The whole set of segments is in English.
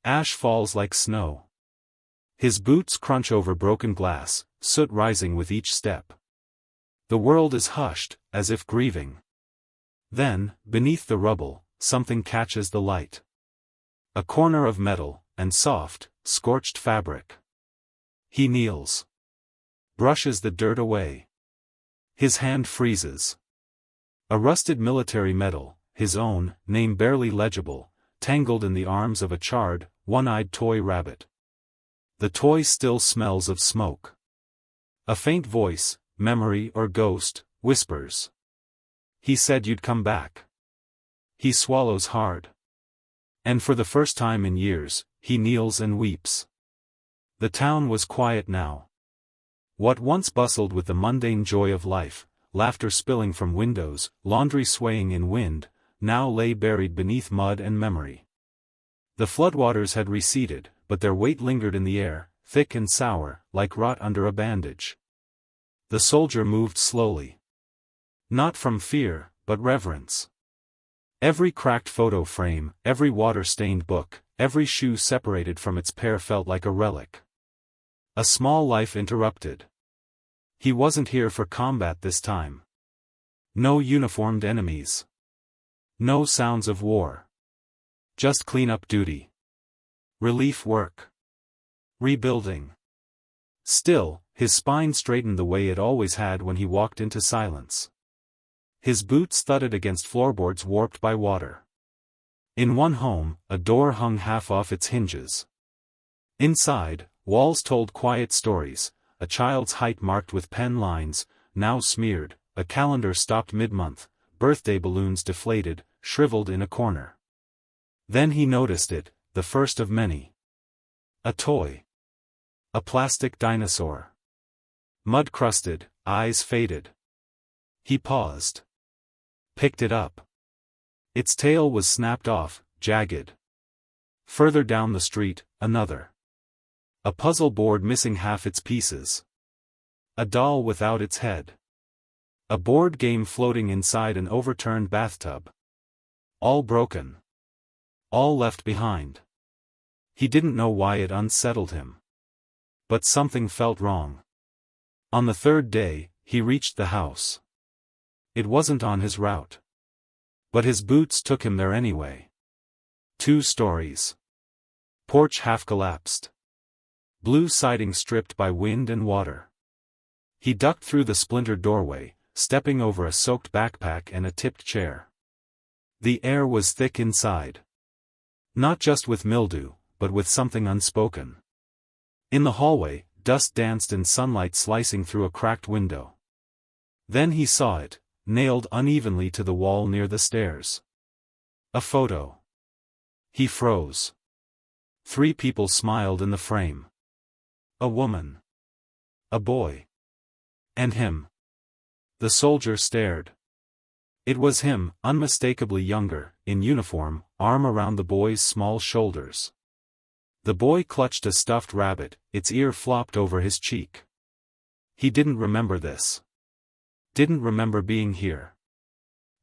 Ash falls like snow. His boots crunch over broken glass, soot rising with each step. The world is hushed, as if grieving. Then, beneath the rubble, something catches the light. A corner of metal, and soft, scorched fabric. He kneels. Brushes the dirt away. His hand freezes. A rusted military medal, his own, name barely legible, tangled in the arms of a charred, one-eyed toy rabbit. The toy still smells of smoke. A faint voice, memory or ghost, whispers. He said you'd come back. He swallows hard. And for the first time in years, he kneels and weeps. The town was quiet now. What once bustled with the mundane joy of life, laughter spilling from windows, laundry swaying in wind, now lay buried beneath mud and memory. The floodwaters had receded, but their weight lingered in the air, thick and sour, like rot under a bandage. The soldier moved slowly. Not from fear, but reverence. Every cracked photo frame, every water-stained book, every shoe separated from its pair felt like a relic. A small life interrupted. He wasn't here for combat this time. No uniformed enemies. No sounds of war. Just cleanup duty. Relief work. Rebuilding. Still, his spine straightened the way it always had when he walked into silence. His boots thudded against floorboards warped by water. In one home, a door hung half off its hinges. Inside, walls told quiet stories, a child's height marked with pen lines, now smeared, a calendar stopped mid-month, birthday balloons deflated, shriveled in a corner. Then he noticed it, the first of many. A toy. A plastic dinosaur. Mud-crusted, eyes faded. He paused. Picked it up. Its tail was snapped off, jagged. Further down the street, another. A puzzle board missing half its pieces. A doll without its head. A board game floating inside an overturned bathtub. All broken. All left behind. He didn't know why it unsettled him. But something felt wrong. On the third day, he reached the house. It wasn't on his route. But his boots took him there anyway. 2 stories. Porch half collapsed. Blue siding stripped by wind and water. He ducked through the splintered doorway, stepping over a soaked backpack and a tipped chair. The air was thick inside. Not just with mildew, but with something unspoken. In the hallway, dust danced in sunlight slicing through a cracked window. Then he saw it, nailed unevenly to the wall near the stairs. A photo. He froze. 3 people smiled in the frame. A woman. A boy. And him. The soldier stared. It was him, unmistakably younger, in uniform, arm around the boy's small shoulders. The boy clutched a stuffed rabbit, its ear flopped over his cheek. He didn't remember this. Didn't remember being here.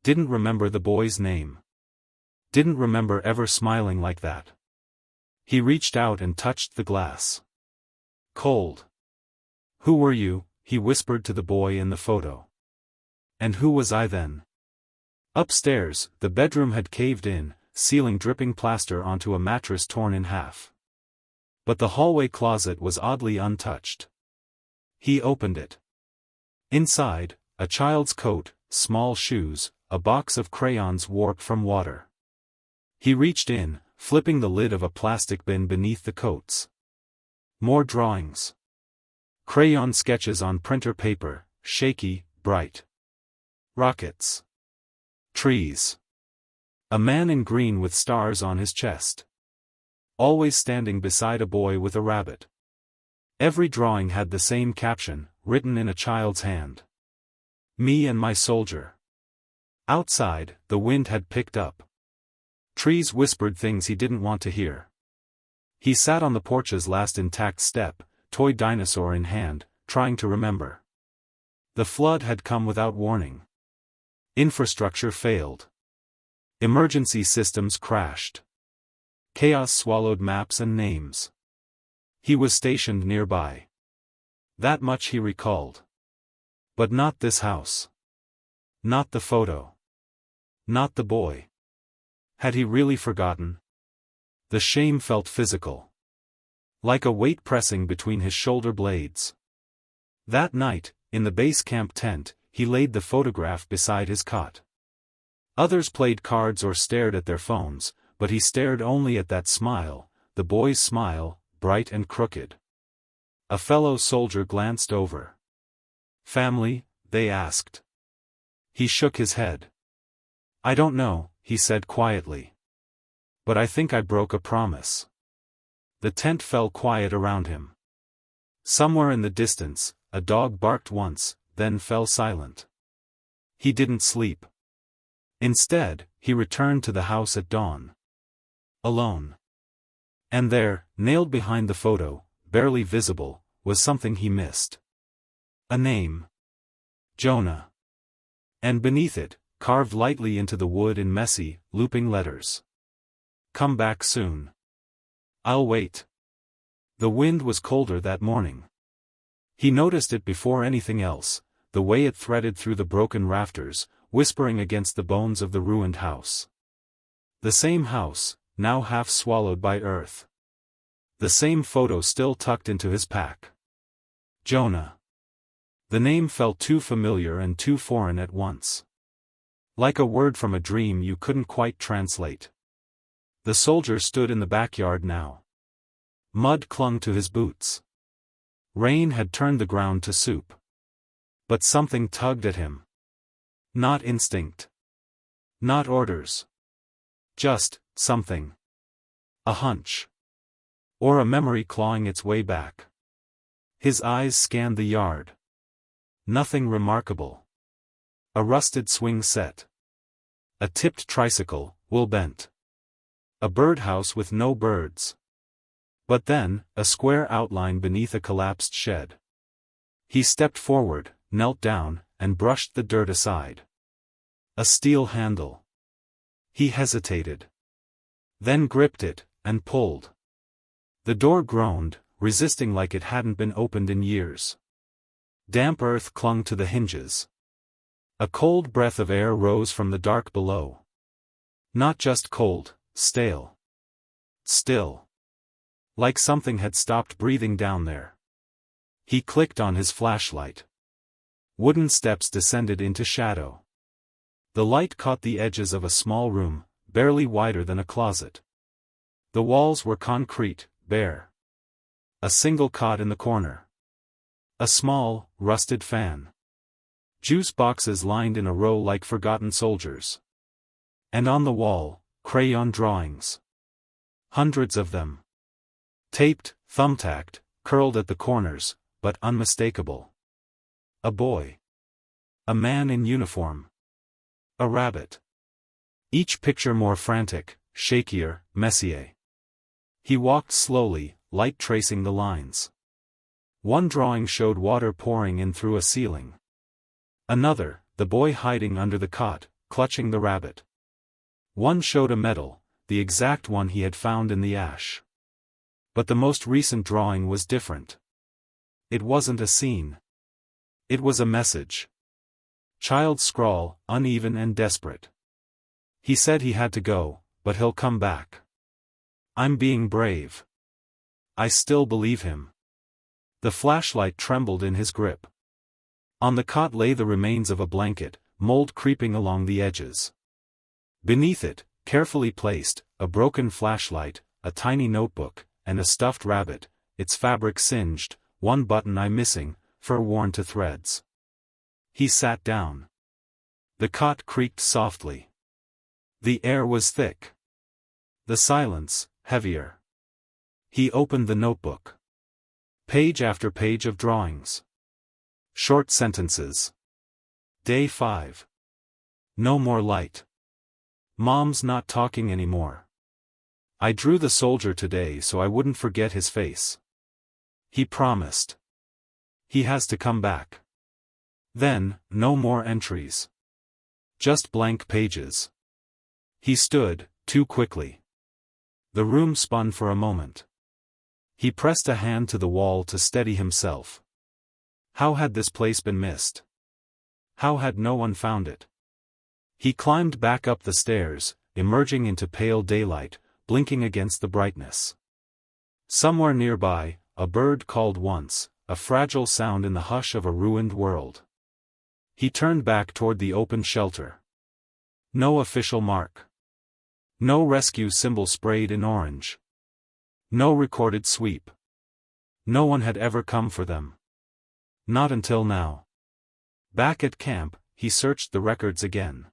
Didn't remember the boy's name. Didn't remember ever smiling like that. He reached out and touched the glass. Cold. Who were you? He whispered to the boy in the photo. And who was I then? Upstairs, the bedroom had caved in, ceiling dripping plaster onto a mattress torn in half. But the hallway closet was oddly untouched. He opened it. Inside, a child's coat, small shoes, a box of crayons warped from water. He reached in, flipping the lid of a plastic bin beneath the coats. More drawings. Crayon sketches on printer paper, shaky, bright. Rockets. Trees. A man in green with stars on his chest. Always standing beside a boy with a rabbit. Every drawing had the same caption, written in a child's hand. Me and my soldier. Outside, the wind had picked up. Trees whispered things he didn't want to hear. He sat on the porch's last intact step, toy dinosaur in hand, trying to remember. The flood had come without warning. Infrastructure failed. Emergency systems crashed. Chaos swallowed maps and names. He was stationed nearby. That much he recalled. But not this house. Not the photo. Not the boy. Had he really forgotten? The shame felt physical. Like a weight pressing between his shoulder blades. That night, in the base camp tent, he laid the photograph beside his cot. Others played cards or stared at their phones, but he stared only at that smile, the boy's smile, bright and crooked. A fellow soldier glanced over. "Family?" they asked. He shook his head. "I don't know," he said quietly. "But I think I broke a promise." The tent fell quiet around him. Somewhere in the distance, a dog barked once, then fell silent. He didn't sleep. Instead, he returned to the house at dawn. Alone. And there, nailed behind the photo, barely visible, was something he missed. A name. Jonah. And beneath it, carved lightly into the wood in messy, looping letters. "Come back soon. I'll wait." The wind was colder that morning. He noticed it before anything else, the way it threaded through the broken rafters, whispering against the bones of the ruined house. The same house, now half swallowed by earth. The same photo still tucked into his pack. Jonah. The name felt too familiar and too foreign at once. Like a word from a dream you couldn't quite translate. The soldier stood in the backyard now. Mud clung to his boots. Rain had turned the ground to soup. But something tugged at him. Not instinct. Not orders. Just something. A hunch. Or a memory clawing its way back. His eyes scanned the yard. Nothing remarkable. A rusted swing set. A tipped tricycle, wool bent. A birdhouse with no birds. But then, a square outline beneath a collapsed shed. He stepped forward, knelt down, and brushed the dirt aside. A steel handle. He hesitated. Then gripped it, and pulled. The door groaned, resisting like it hadn't been opened in years. Damp earth clung to the hinges. A cold breath of air rose from the dark below. Not just cold, stale. Still. Like something had stopped breathing down there. He clicked on his flashlight. Wooden steps descended into shadow. The light caught the edges of a small room, barely wider than a closet. The walls were concrete, bare. A single cot in the corner. A small, rusted fan. Juice boxes lined in a row like forgotten soldiers. And on the wall, crayon drawings. Hundreds of them. Taped, thumbtacked, curled at the corners, but unmistakable. A boy. A man in uniform. A rabbit. Each picture more frantic, shakier, messier. He walked slowly, light tracing the lines. One drawing showed water pouring in through a ceiling. Another, the boy hiding under the cot, clutching the rabbit. One showed a medal, the exact one he had found in the ash. But the most recent drawing was different. It wasn't a scene. It was a message. Child's scrawl, uneven and desperate. He said he had to go, but he'll come back. I'm being brave. I still believe him. The flashlight trembled in his grip. On the cot lay the remains of a blanket, mold creeping along the edges. Beneath it, carefully placed, a broken flashlight, a tiny notebook, and a stuffed rabbit, its fabric singed, one button eye missing, fur worn to threads. He sat down. The cot creaked softly. The air was thick. The silence, heavier. He opened the notebook. Page after page of drawings. Short sentences. Day 5. No more light. Mom's not talking anymore. I drew the soldier today so I wouldn't forget his face. He promised. He has to come back. Then, no more entries. Just blank pages. He stood, too quickly. The room spun for a moment. He pressed a hand to the wall to steady himself. How had this place been missed? How had no one found it? He climbed back up the stairs, emerging into pale daylight, blinking against the brightness. Somewhere nearby, a bird called once, a fragile sound in the hush of a ruined world. He turned back toward the open shelter. No official mark. No rescue symbol sprayed in orange. No recorded sweep. No one had ever come for them. Not until now. Back at camp, he searched the records again.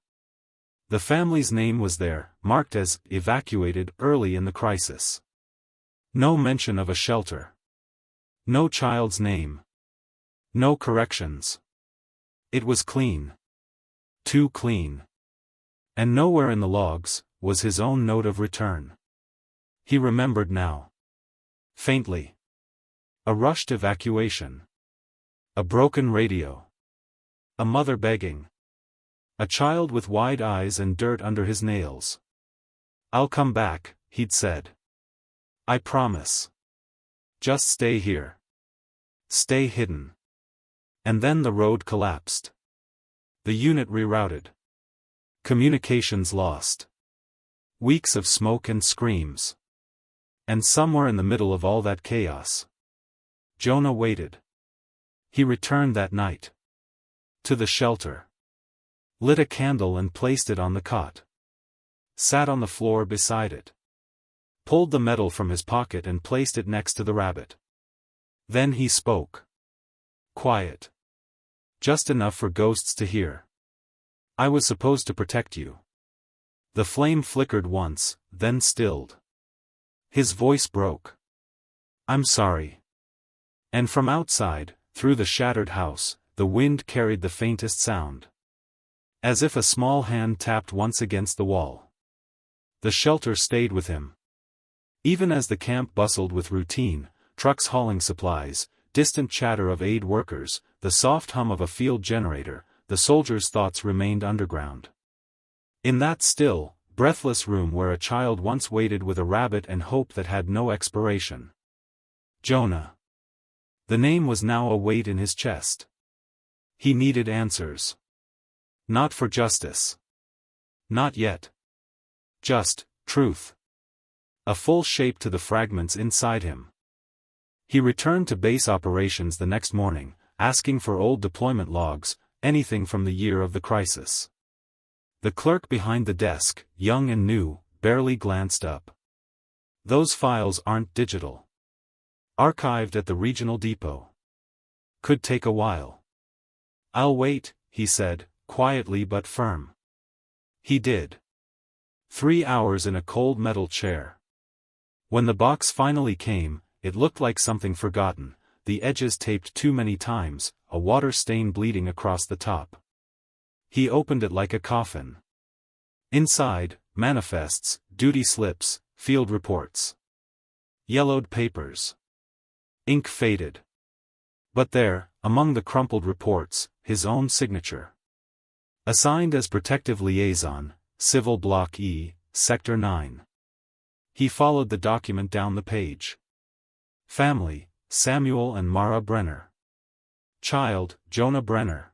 The family's name was there, marked as evacuated early in the crisis. No mention of a shelter. No child's name. No corrections. It was clean. Too clean. And nowhere in the logs was his own note of return. He remembered now. Faintly. A rushed evacuation. A broken radio. A mother begging. A child with wide eyes and dirt under his nails. "I'll come back," he'd said. "I promise. Just stay here. Stay hidden." And then the road collapsed. The unit rerouted. Communications lost. Weeks of smoke and screams. And somewhere in the middle of all that chaos, Jonah waited. He returned that night. To the shelter. Lit a candle and placed it on the cot. Sat on the floor beside it. Pulled the medal from his pocket and placed it next to the rabbit. Then he spoke. Quiet. Just enough for ghosts to hear. "I was supposed to protect you." The flame flickered once, then stilled. His voice broke. "I'm sorry." And from outside, through the shattered house, the wind carried the faintest sound. As if a small hand tapped once against the wall. The shelter stayed with him. Even as the camp bustled with routine, trucks hauling supplies, distant chatter of aid workers, the soft hum of a field generator, the soldiers' thoughts remained underground. In that still, breathless room where a child once waited with a rabbit and hope that had no expiration. Jonah. The name was now a weight in his chest. He needed answers. Not for justice. Not yet. Just truth. A full shape to the fragments inside him. He returned to base operations the next morning, asking for old deployment logs, anything from the year of the crisis. The clerk behind the desk, young and new, barely glanced up. "Those files aren't digital. Archived at the regional depot. Could take a while." "I'll wait," he said, quietly but firm. He did. 3 hours in a cold metal chair. When the box finally came, it looked like something forgotten, the edges taped too many times, a water stain bleeding across the top. He opened it like a coffin. Inside, manifests, duty slips, field reports. Yellowed papers. Ink faded. But there, among the crumpled reports, his own signature. Assigned as Protective Liaison, Civil Block E, Sector 9. He followed the document down the page. Family, Samuel and Mara Brenner. Child, Jonah Brenner.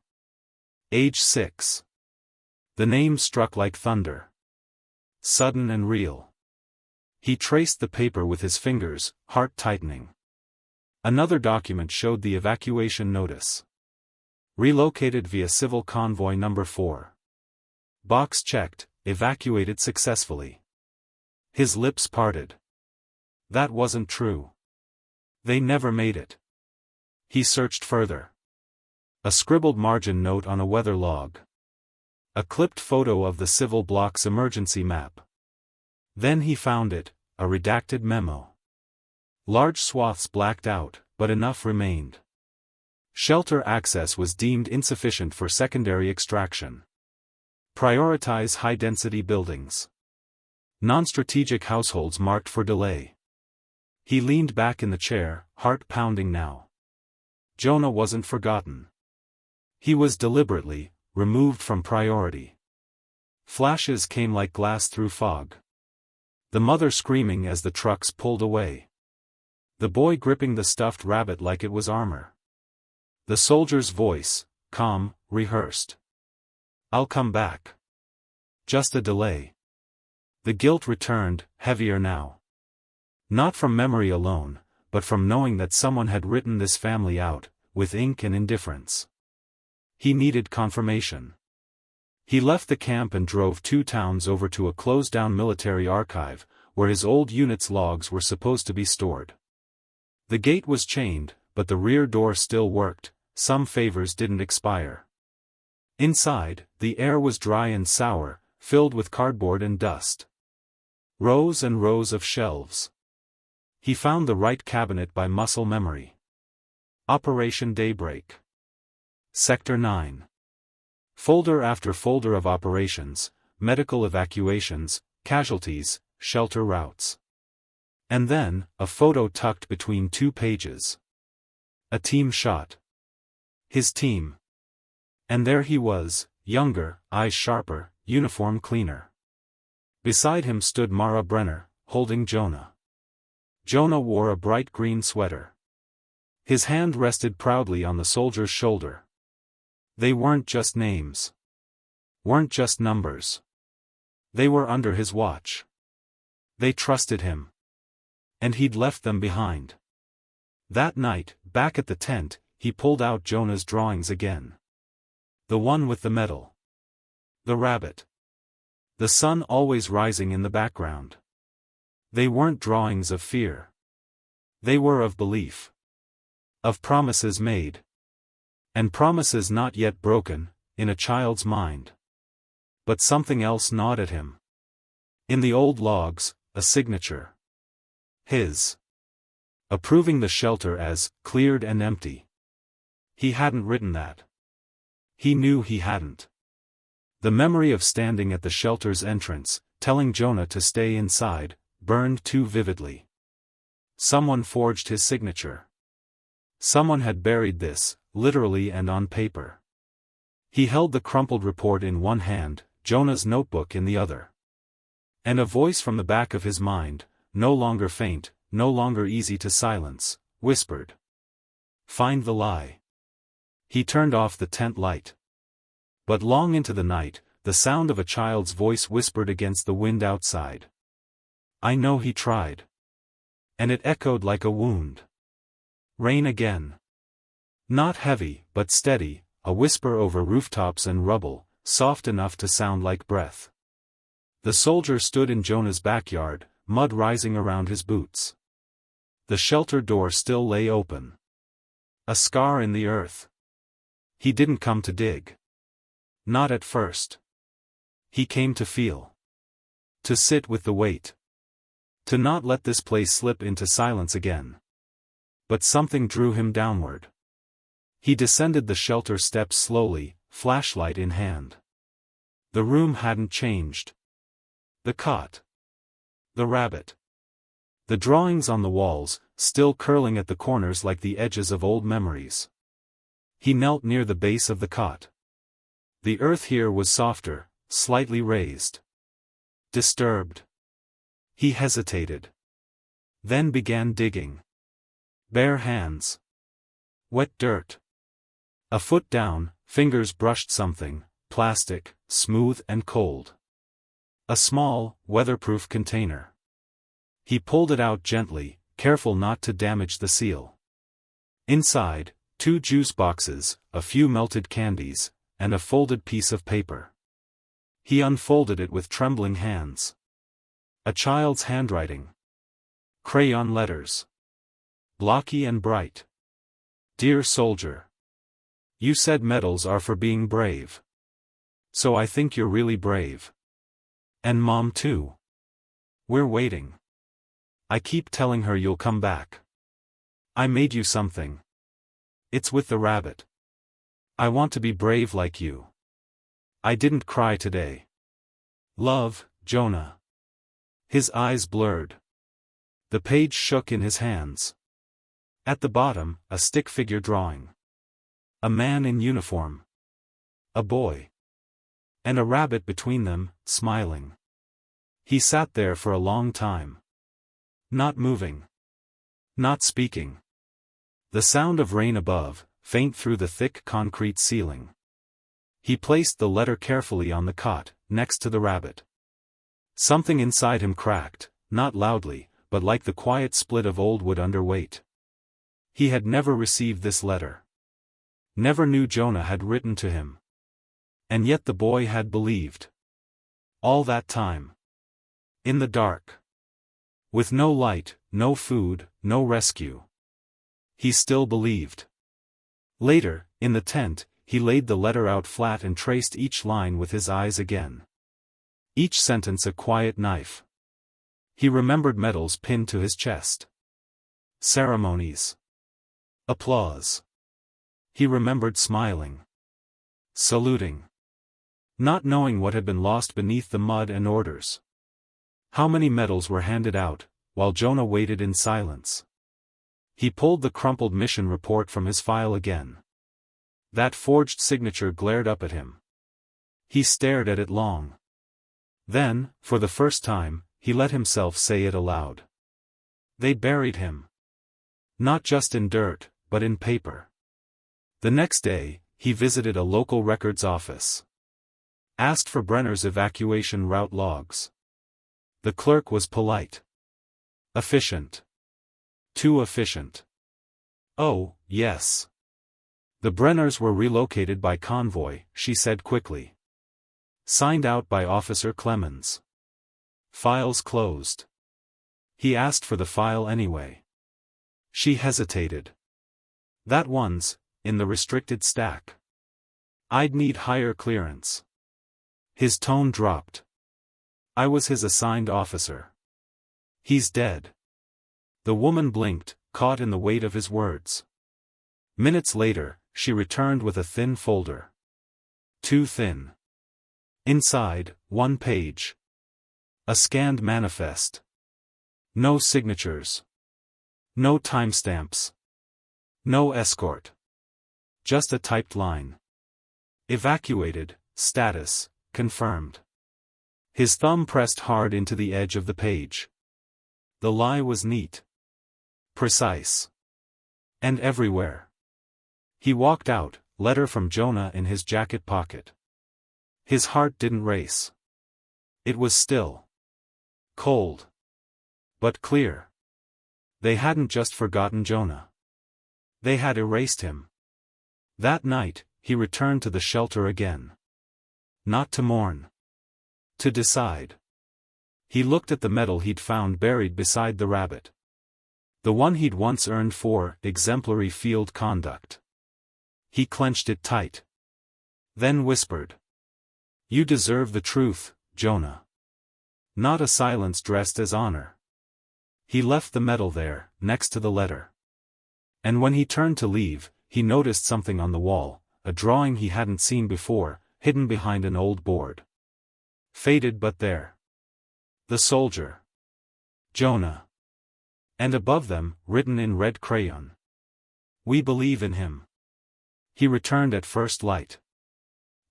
Age 6. The name struck like thunder. Sudden and real. He traced the paper with his fingers, heart tightening. Another document showed the evacuation notice. Relocated via Civil Convoy Number 4. Box checked, evacuated successfully. His lips parted. That wasn't true. They never made it. He searched further. A scribbled margin note on a weather log. A clipped photo of the civil block's emergency map. Then he found it, a redacted memo. Large swaths blacked out, but enough remained. Shelter access was deemed insufficient for secondary extraction. Prioritize high-density buildings. Non-strategic households marked for delay. He leaned back in the chair, heart pounding now. Jonah wasn't forgotten. He was deliberately removed from priority. Flashes came like glass through fog. The mother screaming as the trucks pulled away. The boy gripping the stuffed rabbit like it was armor. The soldier's voice, calm, rehearsed. "I'll come back. Just a delay." The guilt returned, heavier now. Not from memory alone, but from knowing that someone had written this family out, with ink and indifference. He needed confirmation. He left the camp and drove 2 towns over to a closed-down military archive, where his old unit's logs were supposed to be stored. The gate was chained, but the rear door still worked. Some favors didn't expire. Inside, the air was dry and sour, filled with cardboard and dust. Rows and rows of shelves. He found the right cabinet by muscle memory. Operation Daybreak. Sector 9. Folder after folder of operations, medical evacuations, casualties, shelter routes. And then, a photo tucked between 2 pages. A team shot. His team. And there he was, younger, eyes sharper, uniform cleaner. Beside him stood Mara Brenner, holding Jonah. Jonah wore a bright green sweater. His hand rested proudly on the soldier's shoulder. They weren't just names. Weren't just numbers. They were under his watch. They trusted him. And he'd left them behind. That night, back at the tent, he pulled out Jonah's drawings again. The one with the medal. The rabbit. The sun always rising in the background. They weren't drawings of fear. They were of belief. Of promises made. And promises not yet broken, in a child's mind. But something else gnawed at him. In the old logs, a signature. His. Approving the shelter as cleared and empty. He hadn't written that. He knew he hadn't. The memory of standing at the shelter's entrance, telling Jonah to stay inside, burned too vividly. Someone forged his signature. Someone had buried this, literally and on paper. He held the crumpled report in one hand, Jonah's notebook in the other. And a voice from the back of his mind, no longer faint, no longer easy to silence, whispered. "Find the lie." He turned off the tent light. But long into the night, the sound of a child's voice whispered against the wind outside. "I know he tried." And it echoed like a wound. Rain again. Not heavy, but steady, a whisper over rooftops and rubble, soft enough to sound like breath. The soldier stood in Jonah's backyard, mud rising around his boots. The shelter door still lay open. A scar in the earth. He didn't come to dig. Not at first. He came to feel. To sit with the weight. To not let this place slip into silence again. But something drew him downward. He descended the shelter steps slowly, flashlight in hand. The room hadn't changed. The cot. The rabbit. The drawings on the walls, still curling at the corners like the edges of old memories. He knelt near the base of the cot. The earth here was softer, slightly raised. Disturbed. He hesitated. Then began digging. Bare hands. Wet dirt. A foot down, fingers brushed something, plastic, smooth and cold. A small, weatherproof container. He pulled it out gently, careful not to damage the seal. Inside, 2 juice boxes, a few melted candies, and a folded piece of paper. He unfolded it with trembling hands. A child's handwriting. Crayon letters. Blocky and bright. Dear soldier. You said medals are for being brave. So I think you're really brave. And Mom too. We're waiting. I keep telling her you'll come back. I made you something. It's with the rabbit. I want to be brave like you. I didn't cry today. Love, Jonah. His eyes blurred. The page shook in his hands. At the bottom, a stick figure drawing. A man in uniform. A boy. And a rabbit between them, smiling. He sat there for a long time. Not moving. Not speaking. The sound of rain above, faint through the thick concrete ceiling. He placed the letter carefully on the cot, next to the rabbit. Something inside him cracked, not loudly, but like the quiet split of old wood under weight. He had never received this letter. Never knew Jonah had written to him. And yet the boy had believed. All that time. In the dark. With no light, no food, no rescue. He still believed. Later, in the tent, he laid the letter out flat and traced each line with his eyes again. Each sentence a quiet knife. He remembered medals pinned to his chest. Ceremonies. Applause. He remembered smiling. Saluting. Not knowing what had been lost beneath the mud and orders. How many medals were handed out, while Jonah waited in silence. He pulled the crumpled mission report from his file again. That forged signature glared up at him. He stared at it long. Then, for the first time, he let himself say it aloud. They buried him. Not just in dirt, but in paper. The next day, he visited a local records office. Asked for Brenner's evacuation route logs. The clerk was polite. Efficient. Too efficient. Oh, yes. The Brenners were relocated by convoy, she said quickly. Signed out by Officer Clemens. Files closed. He asked for the file anyway. She hesitated. That one's, in the restricted stack. I'd need higher clearance. His tone dropped. I was his assigned officer. He's dead. The woman blinked, caught in the weight of his words. Minutes later, she returned with a thin folder. Too thin. Inside, one page. A scanned manifest. No signatures. No timestamps. No escort. Just a typed line. Evacuated, status, confirmed. His thumb pressed hard into the edge of the page. The lie was neat. Precise. And everywhere. He walked out, letter from Jonah in his jacket pocket. His heart didn't race. It was still. Cold. But clear. They hadn't just forgotten Jonah. They had erased him. That night, he returned to the shelter again. Not to mourn. To decide. He looked at the medal he'd found buried beside the rabbit. The one he'd once earned for exemplary field conduct. He clenched it tight. Then whispered. You deserve the truth, Jonah. Not a silence dressed as honor. He left the medal there, next to the letter. And when he turned to leave, he noticed something on the wall, a drawing he hadn't seen before, hidden behind an old board. Faded but there. The soldier. Jonah. And above them, written in red crayon. We believe in him. He returned at first light.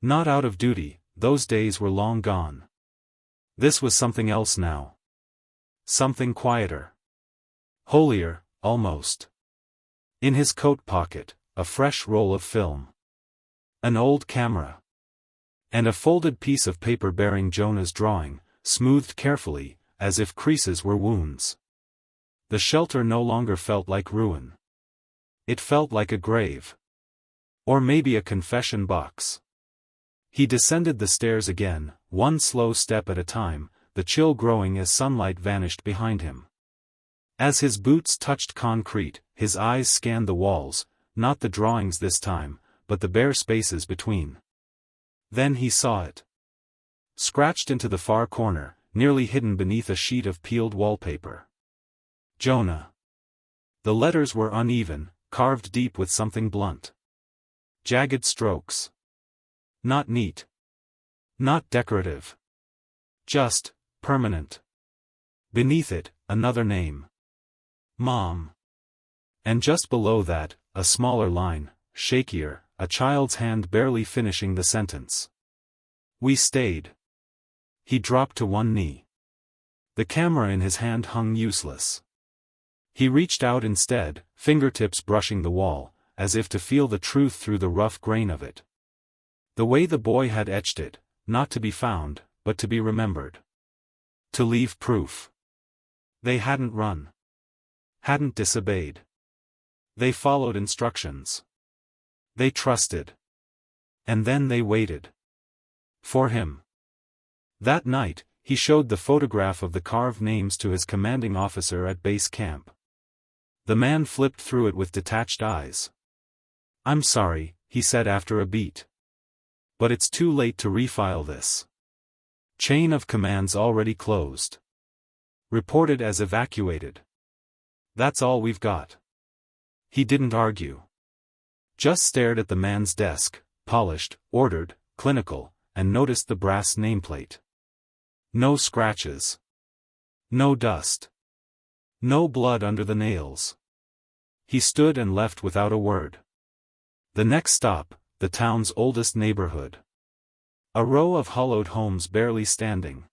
Not out of duty, those days were long gone. This was something else now. Something quieter. Holier, almost. In his coat pocket, a fresh roll of film. An old camera. And a folded piece of paper bearing Jonah's drawing, smoothed carefully, as if creases were wounds. The shelter no longer felt like ruin. It felt like a grave. Or maybe a confession box. He descended the stairs again, one slow step at a time, the chill growing as sunlight vanished behind him. As his boots touched concrete, his eyes scanned the walls, not the drawings this time, but the bare spaces between. Then he saw it. Scratched into the far corner, nearly hidden beneath a sheet of peeled wallpaper. Jonah. The letters were uneven, carved deep with something blunt. Jagged strokes. Not neat. Not decorative. Just, permanent. Beneath it, another name. Mom. And just below that, a smaller line, shakier, a child's hand barely finishing the sentence. We stayed. He dropped to one knee. The camera in his hand hung useless. He reached out instead, fingertips brushing the wall, as if to feel the truth through the rough grain of it. The way the boy had etched it, not to be found, but to be remembered. To leave proof. They hadn't run. Hadn't disobeyed. They followed instructions. They trusted. And then they waited. For him. That night, he showed the photograph of the carved names to his commanding officer at base camp. The man flipped through it with detached eyes. "I'm sorry," he said after a beat. "But it's too late to refile this. Chain of commands already closed. Reported as evacuated. That's all we've got." He didn't argue. Just stared at the man's desk, polished, ordered, clinical, and noticed the brass nameplate. No scratches. No dust. No blood under the nails. He stood and left without a word. The next stop, the town's oldest neighborhood. A row of hollowed homes barely standing.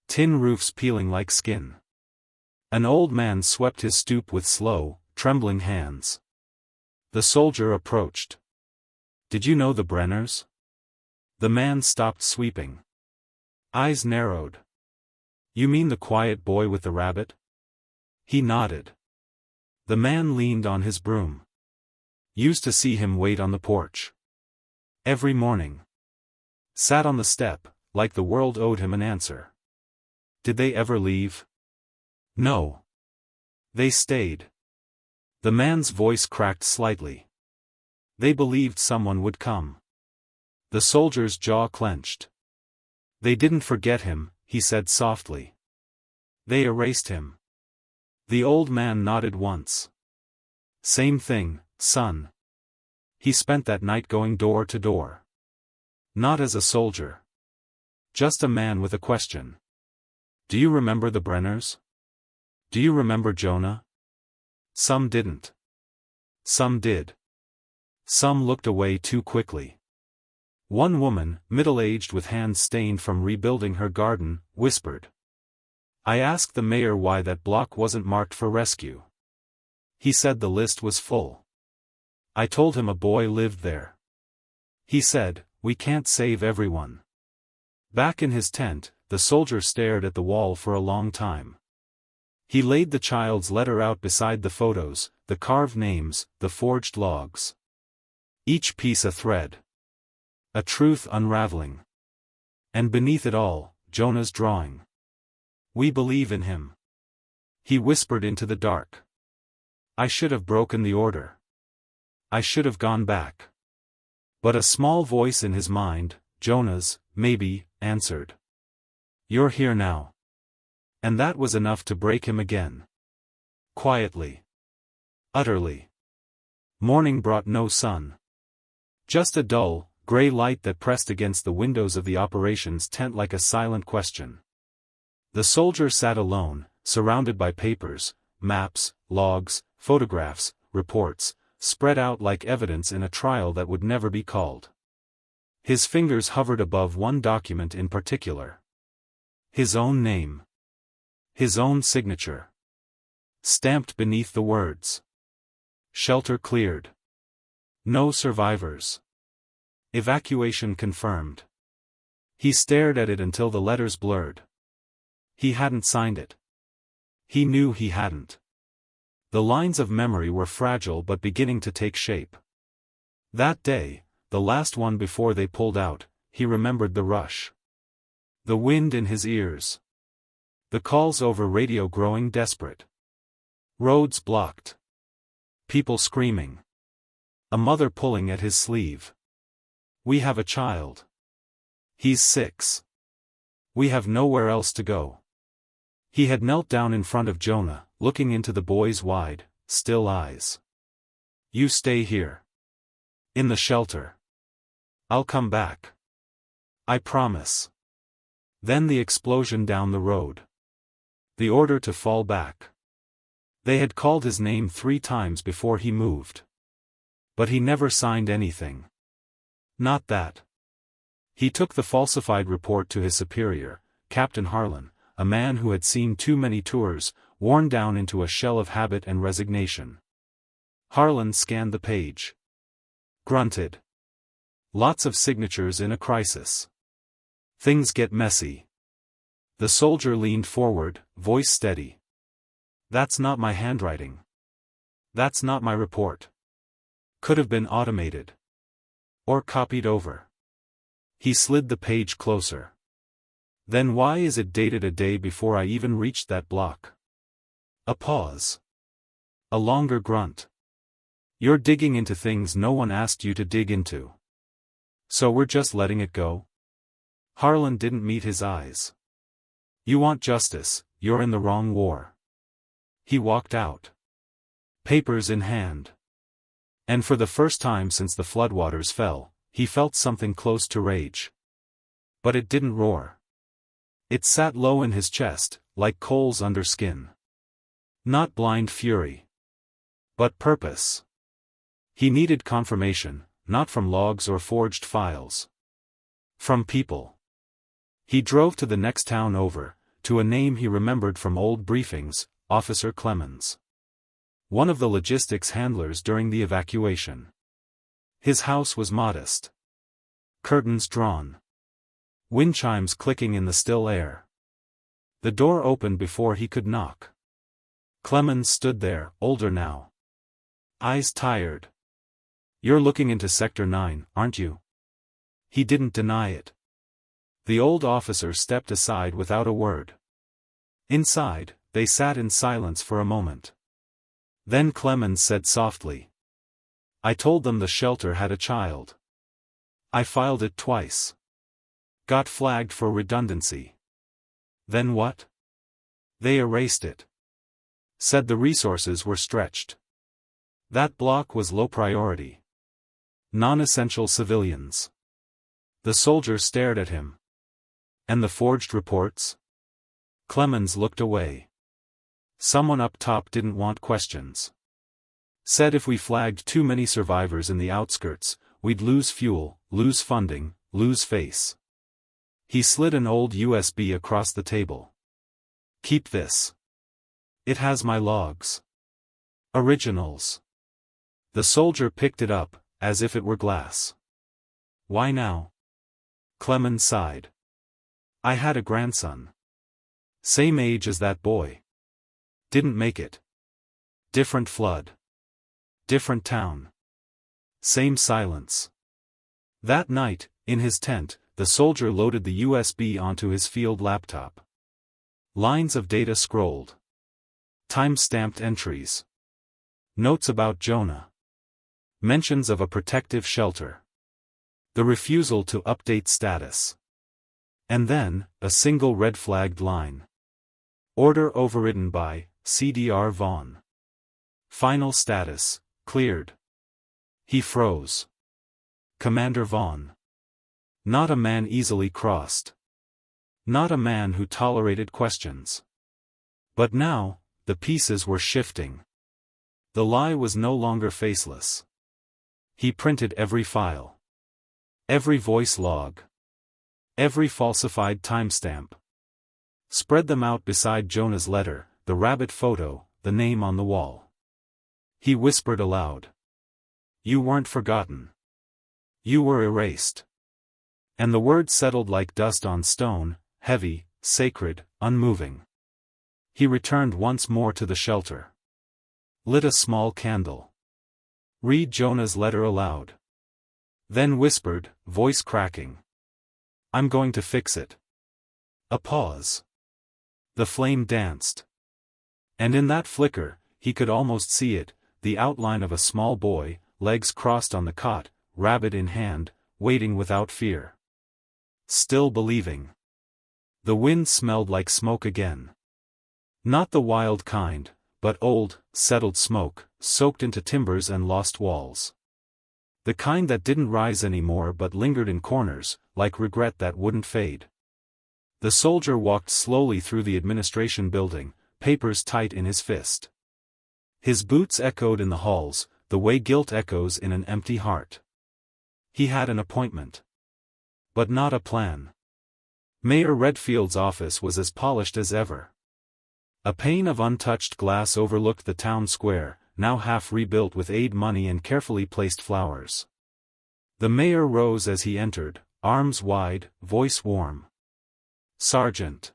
Tin roofs peeling like skin. An old man swept his stoop with slow, trembling hands. The soldier approached. "Did you know the Brenners?" The man stopped sweeping. Eyes narrowed. "You mean the quiet boy with the rabbit?" He nodded. The man leaned on his broom. Used to see him wait on the porch. Every morning. Sat on the step, like the world owed him an answer. Did they ever leave? No. They stayed. The man's voice cracked slightly. They believed someone would come. The soldier's jaw clenched. They didn't forget him, he said softly. They erased him. The old man nodded once. Same thing, son. He spent that night going door to door. Not as a soldier. Just a man with a question. Do you remember the Brenners? Do you remember Jonah? Some didn't. Some did. Some looked away too quickly. One woman, middle-aged with hands stained from rebuilding her garden, whispered. I asked the mayor why that block wasn't marked for rescue. He said the list was full. I told him a boy lived there. He said, we can't save everyone. Back in his tent, the soldier stared at the wall for a long time. He laid the child's letter out beside the photos, the carved names, the forged logs. Each piece a thread. A truth unraveling. And beneath it all, Jonah's drawing. We believe in him. He whispered into the dark. I should have broken the order. I should have gone back. But a small voice in his mind, Jonah's, maybe, answered. You're here now. And that was enough to break him again. Quietly. Utterly. Morning brought no sun. Just a dull, gray light that pressed against the windows of the operations tent like a silent question. The soldier sat alone, surrounded by papers, maps, logs, photographs, reports, spread out like evidence in a trial that would never be called. His fingers hovered above one document in particular. His own name. His own signature. Stamped beneath the words. Shelter cleared. No survivors. Evacuation confirmed. He stared at it until the letters blurred. He hadn't signed it. He knew he hadn't. The lines of memory were fragile but beginning to take shape. That day, the last one before they pulled out, he remembered the rush. The wind in his ears. The calls over radio growing desperate. Roads blocked. People screaming. A mother pulling at his sleeve. We have a child. He's 6. We have nowhere else to go. He had knelt down in front of Jonah, looking into the boy's wide, still eyes. You stay here. In the shelter. I'll come back. I promise. Then the explosion down the road. The order to fall back. They had called his name 3 times before he moved. But he never signed anything. Not that. He took the falsified report to his superior, Captain Harlan, a man who had seen too many tours, worn down into a shell of habit and resignation. Harlan scanned the page. Grunted. Lots of signatures in a crisis. Things get messy. The soldier leaned forward, voice steady. That's not my handwriting. That's not my report. Could have been automated. Or copied over. He slid the page closer. Then why is it dated a day before I even reached that block? A pause. A longer grunt. You're digging into things no one asked you to dig into. So we're just letting it go? Harlan didn't meet his eyes. You want justice, you're in the wrong war. He walked out. Papers in hand. And for the first time since the floodwaters fell, he felt something close to rage. But it didn't roar. It sat low in his chest, like coals under skin. Not blind fury. But purpose. He needed confirmation, not from logs or forged files. From people. He drove to the next town over, to a name he remembered from old briefings, Officer Clemens. One of the logistics handlers during the evacuation. His house was modest. Curtains drawn. Wind chimes clicking in the still air. The door opened before he could knock. Clemens stood there, older now. Eyes tired. You're looking into Sector 9, aren't you? He didn't deny it. The old officer stepped aside without a word. Inside, they sat in silence for a moment. Then Clemens said softly. I told them the shelter had a child. I filed it twice. Got flagged for redundancy. Then what? They erased it. Said the resources were stretched. That block was low priority. Non-essential civilians. The soldier stared at him. And the forged reports? Clemens looked away. Someone up top didn't want questions. Said if we flagged too many survivors in the outskirts, we'd lose fuel, lose funding, lose face. He slid an old USB across the table. Keep this. It has my logs. Originals. The soldier picked it up, as if it were glass. Why now? Clemens sighed. I had a grandson. Same age as that boy. Didn't make it. Different flood. Different town. Same silence. That night, in his tent, the soldier loaded the USB onto his field laptop. Lines of data scrolled. Time-stamped entries. Notes about Jonah. Mentions of a protective shelter. The refusal to update status. And then, a single red-flagged line. Order overridden by CDR Vaughn. Final status, cleared. He froze. Commander Vaughn. Not a man easily crossed. Not a man who tolerated questions. But now, the pieces were shifting. The lie was no longer faceless. He printed every file. Every voice log. Every falsified timestamp. Spread them out beside Jonah's letter, the rabbit photo, the name on the wall. He whispered aloud. You weren't forgotten. You were erased. And the words settled like dust on stone, heavy, sacred, unmoving. He returned once more to the shelter. Lit a small candle. Read Jonah's letter aloud. Then whispered, voice cracking. I'm going to fix it. A pause. The flame danced. And in that flicker, he could almost see it, the outline of a small boy, legs crossed on the cot, rabbit in hand, waiting without fear. Still believing. The wind smelled like smoke again. Not the wild kind, but old, settled smoke, soaked into timbers and lost walls. The kind that didn't rise anymore but lingered in corners, like regret that wouldn't fade. The soldier walked slowly through the administration building, papers tight in his fist. His boots echoed in the halls, the way guilt echoes in an empty heart. He had an appointment. But not a plan. Mayor Redfield's office was as polished as ever. A pane of untouched glass overlooked the town square, now half rebuilt with aid money and carefully placed flowers. The mayor rose as he entered, arms wide, voice warm. "Sergeant.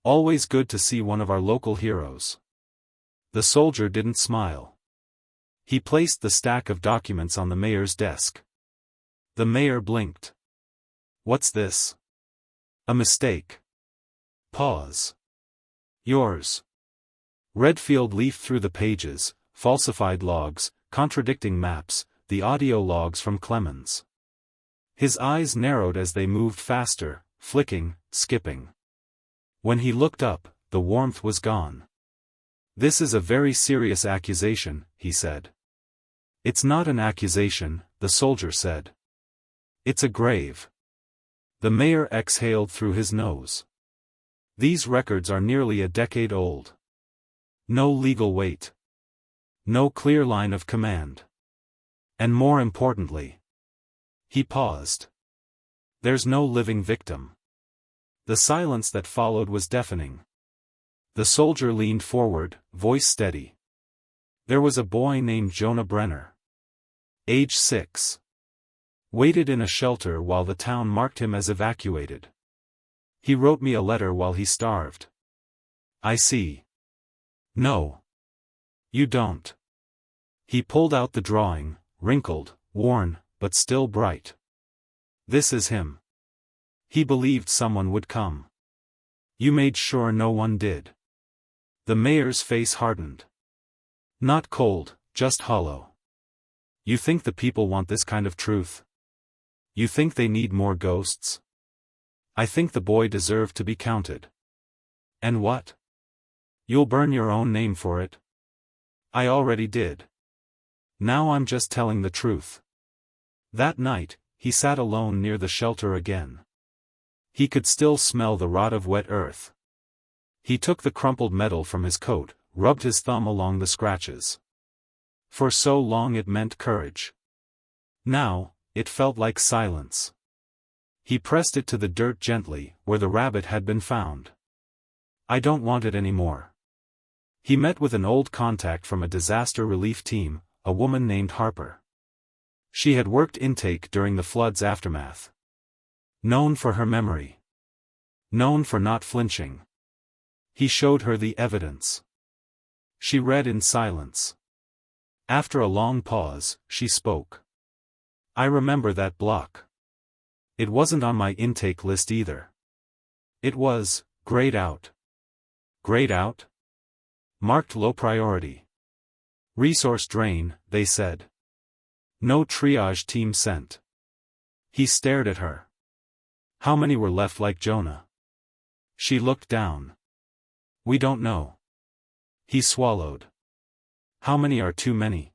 Always good to see one of our local heroes." The soldier didn't smile. He placed the stack of documents on the mayor's desk. The mayor blinked. "What's this?" "A mistake." Pause. "Yours." Redfield leafed through the pages, falsified logs, contradicting maps, the audio logs from Clemens. His eyes narrowed as they moved faster, flicking, skipping. When he looked up, the warmth was gone. "This is a very serious accusation," he said. "It's not an accusation," the soldier said. "It's a grave." The mayor exhaled through his nose. "These records are nearly a decade old. No legal weight. No clear line of command. And more importantly..." He paused. "There's no living victim." The silence that followed was deafening. The soldier leaned forward, voice steady. "There was a boy named Jonah Brenner. Age 6. Waited in a shelter while the town marked him as evacuated. He wrote me a letter while he starved." "I see. No. You don't." He pulled out the drawing, wrinkled, worn, but still bright. "This is him. He believed someone would come. You made sure no one did." The mayor's face hardened. Not cold, just hollow. "You think the people want this kind of truth? You think they need more ghosts? I think the boy deserved to be counted." "And what? You'll burn your own name for it?" "I already did. Now I'm just telling the truth." That night, he sat alone near the shelter again. He could still smell the rot of wet earth. He took the crumpled metal from his coat, rubbed his thumb along the scratches. For so long it meant courage. Now, it felt like silence. He pressed it to the dirt gently, where the rabbit had been found. "I don't want it anymore." He met with an old contact from a disaster relief team, a woman named Harper. She had worked intake during the flood's aftermath. Known for her memory. Known for not flinching. He showed her the evidence. She read in silence. After a long pause, she spoke. "I remember that block. It wasn't on my intake list either. It was, grayed out." "Grayed out?" "Marked low priority. Resource drain," they said. "No triage team sent." He stared at her. "How many were left like Jonah?" She looked down. "We don't know." He swallowed. "How many are too many?"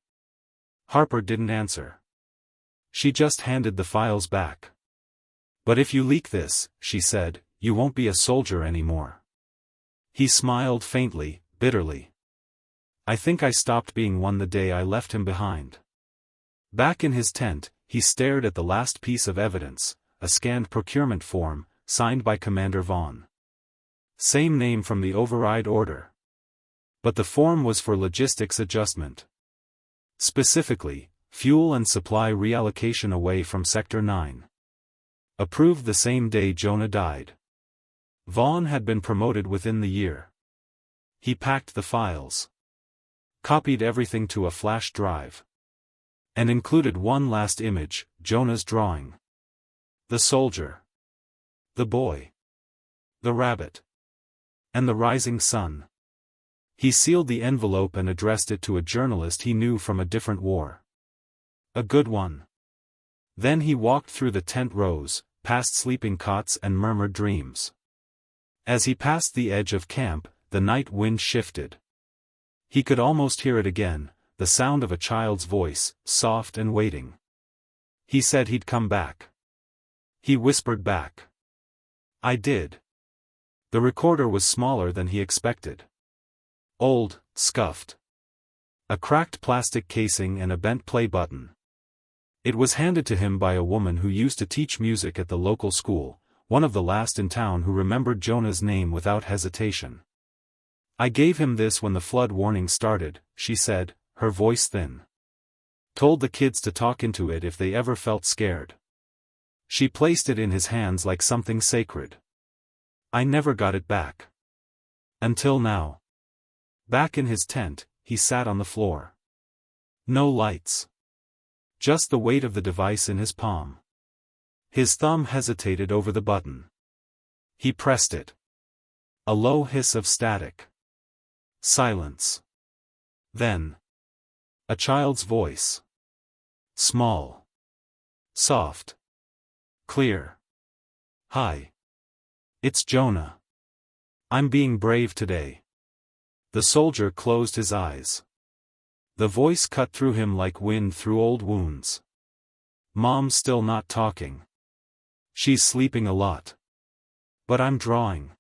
Harper didn't answer. She just handed the files back. "But if you leak this," she said, "you won't be a soldier anymore." He smiled faintly, bitterly. "I think I stopped being one the day I left him behind." Back in his tent, he stared at the last piece of evidence, a scanned procurement form, signed by Commander Vaughn. Same name from the override order. But the form was for logistics adjustment. Specifically, fuel and supply reallocation away from Sector 9. Approved the same day Jonah died. Vaughn had been promoted within the year. He packed the files. Copied everything to a flash drive. And included one last image, Jonah's drawing. The soldier. The boy. The rabbit. And the rising sun. He sealed the envelope and addressed it to a journalist he knew from a different war. A good one. Then he walked through the tent rows, past sleeping cots and murmured dreams. As he passed the edge of camp, the night wind shifted. He could almost hear it again, the sound of a child's voice, soft and waiting. He said he'd come back. He whispered back. "I did." The recorder was smaller than he expected. Old, scuffed. A cracked plastic casing and a bent play button. It was handed to him by a woman who used to teach music at the local school, one of the last in town who remembered Jonah's name without hesitation. "I gave him this when the flood warning started," she said, her voice thin. "Told the kids to talk into it if they ever felt scared." She placed it in his hands like something sacred. I never got it back. Until now. Back in his tent, he sat on the floor. No lights. Just the weight of the device in his palm. His thumb hesitated over the button. He pressed it. A low hiss of static. Silence. Then. A child's voice. Small. Soft. Clear. "Hi. It's Jonah. I'm being brave today." The soldier closed his eyes. The voice cut through him like wind through old wounds. "Mom's still not talking. She's sleeping a lot. But I'm drawing.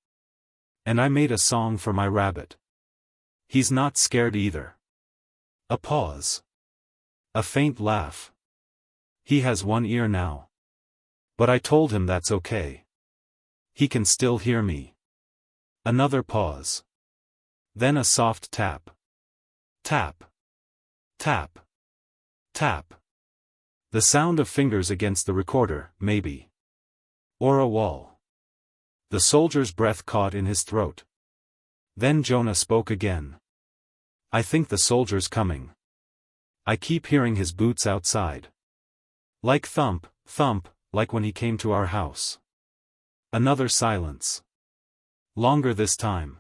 And I made a song for my rabbit. He's not scared either." A pause. A faint laugh. "He has one ear now. But I told him that's okay. He can still hear me." Another pause. Then a soft tap. Tap. Tap. Tap. The sound of fingers against the recorder, maybe. Or a wall. The soldier's breath caught in his throat. Then Jonah spoke again. "I think the soldier's coming. I keep hearing his boots outside. Like thump, thump, like when he came to our house." Another silence. Longer this time.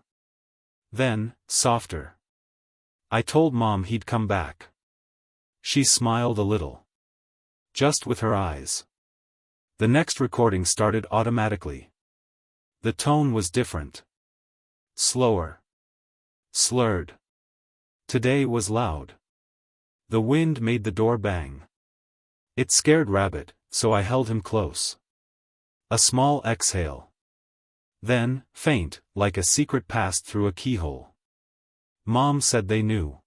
Then, softer. "I told Mom he'd come back." She smiled a little. Just with her eyes. The next recording started automatically. The tone was different. Slower. Slurred. Today was loud. The wind made the door bang. It scared Rabbit, so I held him close. A small exhale. Then, faint, like a secret passed through a keyhole. "Mom said they knew.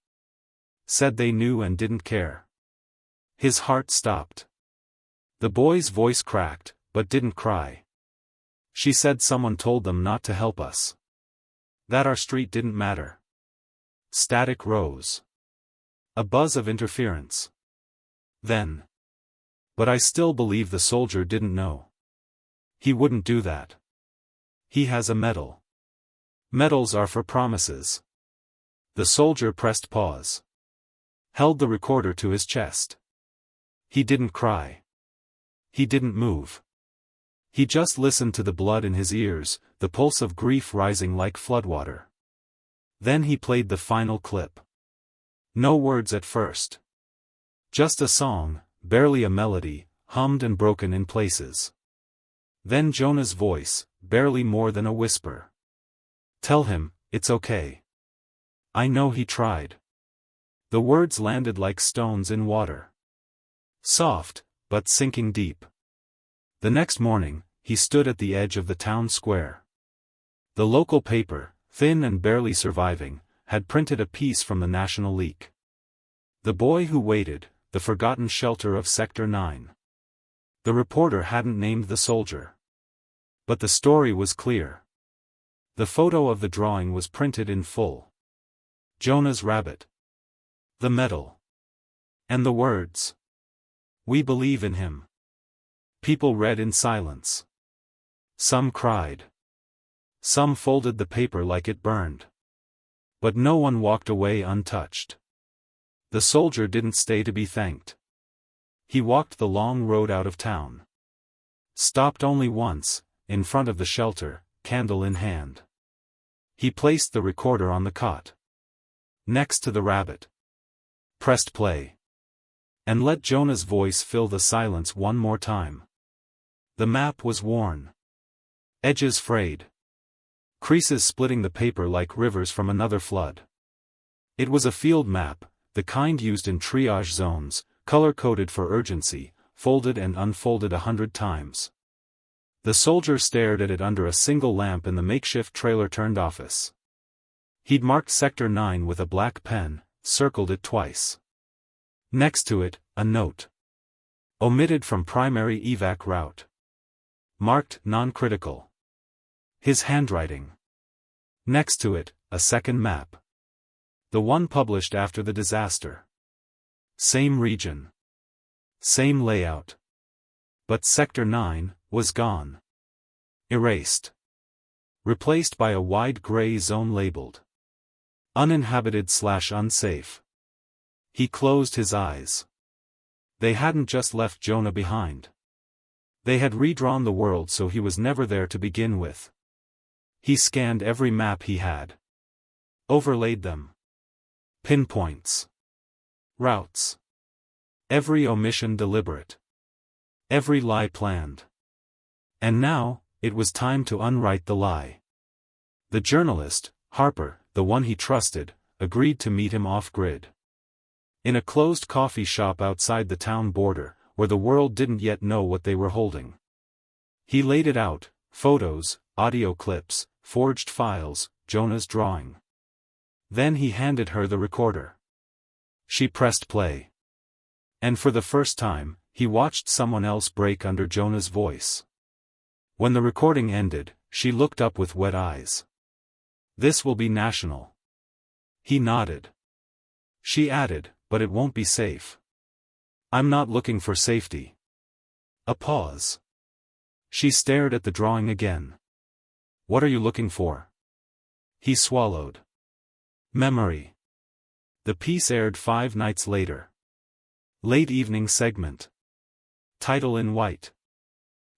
Said they knew and didn't care." His heart stopped. The boy's voice cracked, but didn't cry. "She said someone told them not to help us. That our street didn't matter." Static rose. A buzz of interference. Then. "But I still believe the soldier didn't know. He wouldn't do that. He has a medal. Medals are for promises." The soldier pressed pause. Held the recorder to his chest. He didn't cry. He didn't move. He just listened to the blood in his ears, the pulse of grief rising like floodwater. Then he played the final clip. No words at first. Just a song, barely a melody, hummed and broken in places. Then Jonah's voice, barely more than a whisper. "Tell him, it's okay. I know he tried." The words landed like stones in water. Soft, but sinking deep. The next morning, he stood at the edge of the town square. The local paper, thin and barely surviving, had printed a piece from the national leak. "The boy who waited, the forgotten shelter of Sector 9. The reporter hadn't named the soldier. But the story was clear. The photo of the drawing was printed in full. Jonah's rabbit. The medal. And the words. "We believe in him." People read in silence. Some cried. Some folded the paper like it burned. But no one walked away untouched. The soldier didn't stay to be thanked. He walked the long road out of town. Stopped only once, in front of the shelter, candle in hand. He placed the recorder on the cot. Next to the rabbit. Pressed play. And let Jonah's voice fill the silence one more time. The map was worn. Edges frayed. Creases splitting the paper like rivers from another flood. It was a field map, the kind used in triage zones, color-coded for urgency, folded and unfolded 100 times. The soldier stared at it under a single lamp in the makeshift trailer-turned office. He'd marked Sector 9 with a black pen, circled it twice. Next to it, a note. Omitted from primary evac route. marked non-critical. His handwriting. Next to it, a second map. The one published after the disaster. Same region. Same layout. But Sector 9 was gone. Erased. Replaced by a wide gray zone labeled uninhabited/unsafe. He closed his eyes. They hadn't just left Jonah behind. They had redrawn the world so he was never there to begin with. He scanned every map he had. Overlaid them. Pinpoints. Routes. Every omission deliberate. Every lie planned. And now, it was time to unwrite the lie. The journalist, Harper, the one he trusted, agreed to meet him off-grid. In a closed coffee shop outside the town border, where the world didn't yet know what they were holding. He laid it out: photos, audio clips, forged files, Jonah's drawing. Then he handed her the recorder. She pressed play. And for the first time, he watched someone else break under Jonah's voice. When the recording ended, she looked up with wet eyes. "This will be national." He nodded. She added, "But it won't be safe." "I'm not looking for safety." A pause. She stared at the drawing again. "What are you looking for?" He swallowed. "Memory." The piece aired 5 nights later. Late evening segment. Title in white.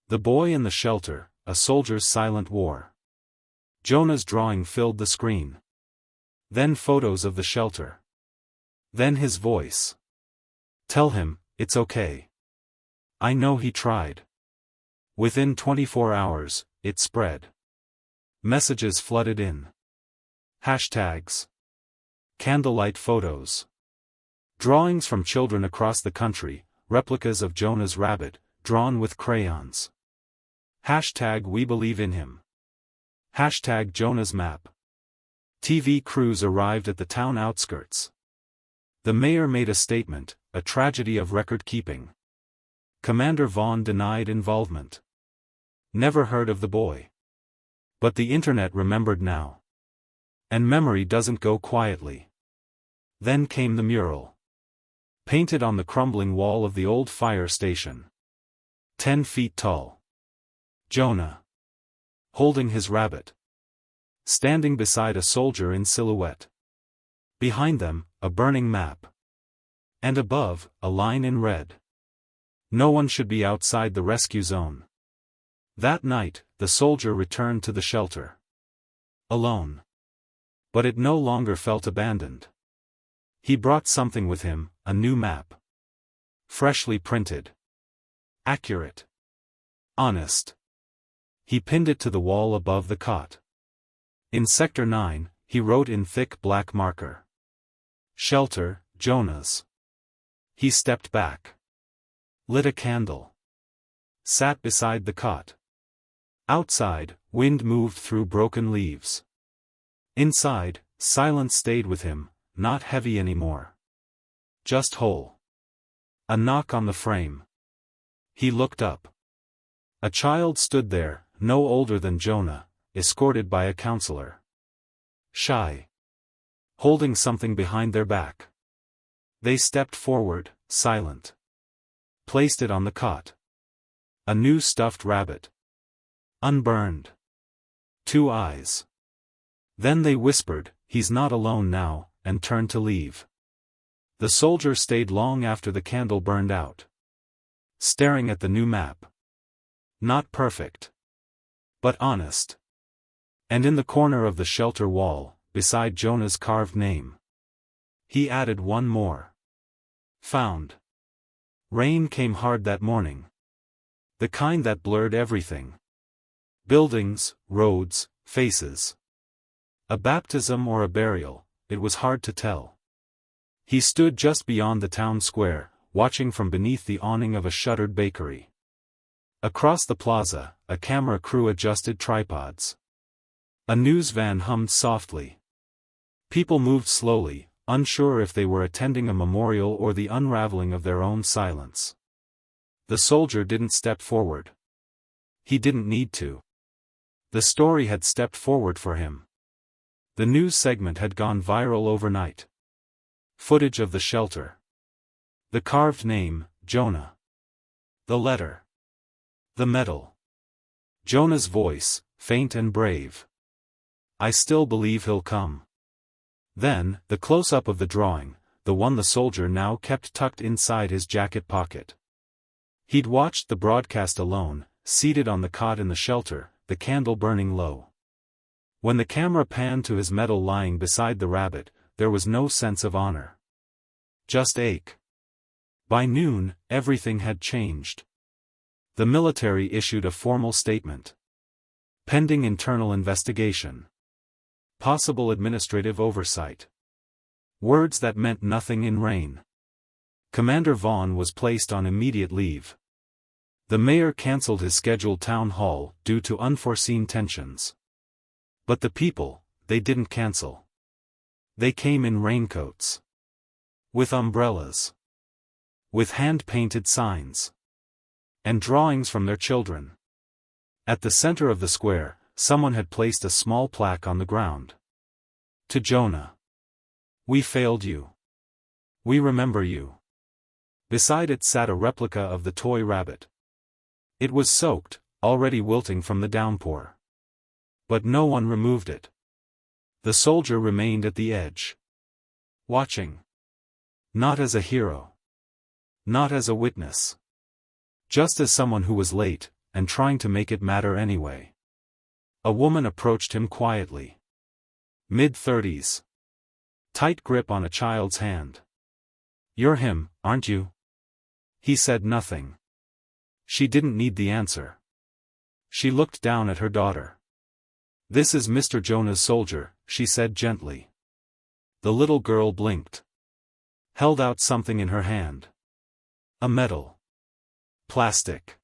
The Boy in the Shelter, A Soldier's Silent War. Jonah's drawing filled the screen. Then photos of the shelter. Then his voice. "Tell him, it's okay. I know he tried." Within 24 hours, it spread. Messages flooded in. Hashtags. Candlelight photos. Drawings from children across the country, replicas of Jonah's rabbit, drawn with crayons. Hashtag We Believe in Him. Hashtag Jonah's Map. TV crews arrived at the town outskirts. The mayor made a statement, a tragedy of record-keeping. Commander Vaughn denied involvement. Never heard of the boy. But the internet remembered now. And memory doesn't go quietly. Then came the mural. Painted on the crumbling wall of the old fire station. 10 feet tall. Jonah. Holding his rabbit. Standing beside a soldier in silhouette. Behind them, a burning map. And above, a line in red. No one should be outside the rescue zone. That night, the soldier returned to the shelter. Alone. But it no longer felt abandoned. He brought something with him, a new map. Freshly printed. Accurate. Honest. He pinned it to the wall above the cot. In Sector 9, he wrote in thick black marker. Shelter, Jonah's. He stepped back. Lit a candle. Sat beside the cot. Outside, wind moved through broken leaves. Inside, silence stayed with him, not heavy anymore. Just whole. A knock on the frame. He looked up. A child stood there, no older than Jonah, escorted by a counselor. Shy. Holding something behind their back. They stepped forward, silent. Placed it on the cot. A new stuffed rabbit. Unburned. 2 eyes. Then they whispered, "He's not alone now," and turned to leave. The soldier stayed long after the candle burned out. Staring at the new map. Not perfect. But honest. And in the corner of the shelter wall, beside Jonah's carved name. He added one more. Found. Rain came hard that morning. The kind that blurred everything. Buildings, roads, faces. A baptism or a burial, it was hard to tell. He stood just beyond the town square, watching from beneath the awning of a shuttered bakery. Across the plaza, a camera crew adjusted tripods. A news van hummed softly. People moved slowly, unsure if they were attending a memorial or the unraveling of their own silence. The soldier didn't step forward. He didn't need to. The story had stepped forward for him. The news segment had gone viral overnight. Footage of the shelter. The carved name, Jonah. The letter. The medal. Jonah's voice, faint and brave. I still believe he'll come. Then, the close-up of the drawing, the one the soldier now kept tucked inside his jacket pocket. He'd watched the broadcast alone, seated on the cot in the shelter, the candle burning low. When the camera panned to his medal lying beside the rabbit, there was no sense of honor. Just ache. By noon, everything had changed. The military issued a formal statement. Pending internal investigation. Possible administrative oversight. Words that meant nothing in rain. Commander Vaughn was placed on immediate leave. The mayor cancelled his scheduled town hall due to unforeseen tensions. But the people, they didn't cancel. They came in raincoats. With umbrellas. With hand-painted signs. And drawings from their children. At the center of the square, someone had placed a small plaque on the ground. To Jonah. We failed you. We remember you. Beside it sat a replica of the toy rabbit. It was soaked, already wilting from the downpour. But no one removed it. The soldier remained at the edge. Watching. Not as a hero. Not as a witness. Just as someone who was late, and trying to make it matter anyway. A woman approached him quietly. Mid-30s. Tight grip on a child's hand. You're him, aren't you? He said nothing. She didn't need the answer. She looked down at her daughter. This is Mr. Jonah's soldier, she said gently. The little girl blinked. Held out something in her hand. A medal. Plastic.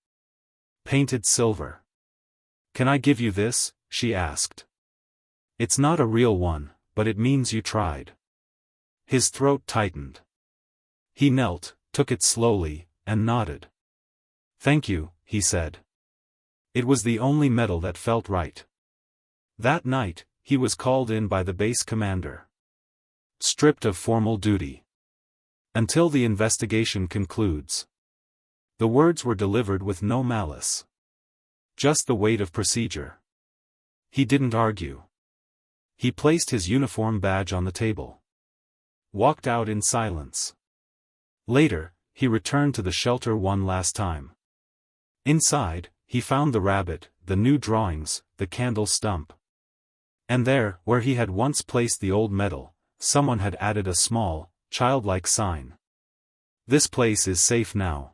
Painted silver. Can I give you this? She asked. It's not a real one, but it means you tried. His throat tightened. He knelt, took it slowly, and nodded. Thank you, he said. It was the only medal that felt right. That night, he was called in by the base commander. Stripped of formal duty. Until the investigation concludes. The words were delivered with no malice. Just the weight of procedure. He didn't argue. He placed his uniform badge on the table. Walked out in silence. Later, he returned to the shelter one last time. Inside, he found the rabbit, the new drawings, the candle stump. And there, where he had once placed the old medal, someone had added a small, childlike sign. This place is safe now.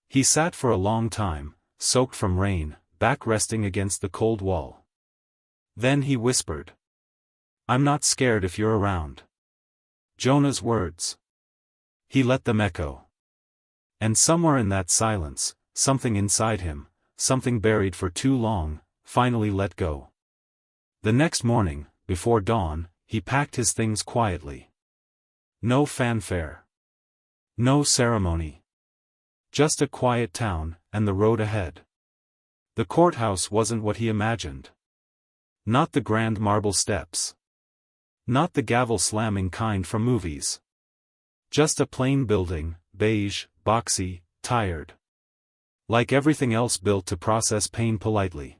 He sat for a long time, soaked from rain, back resting against the cold wall. Then he whispered. I'm not scared if you're around. Jonah's words. He let them echo. And somewhere in that silence, something inside him, something buried for too long, finally let go. The next morning, before dawn, he packed his things quietly. No fanfare. No ceremony. Just a quiet town, and the road ahead. The courthouse wasn't what he imagined. Not the grand marble steps. Not the gavel-slamming kind from movies. Just a plain building, beige, boxy, tired. Like everything else built to process pain politely.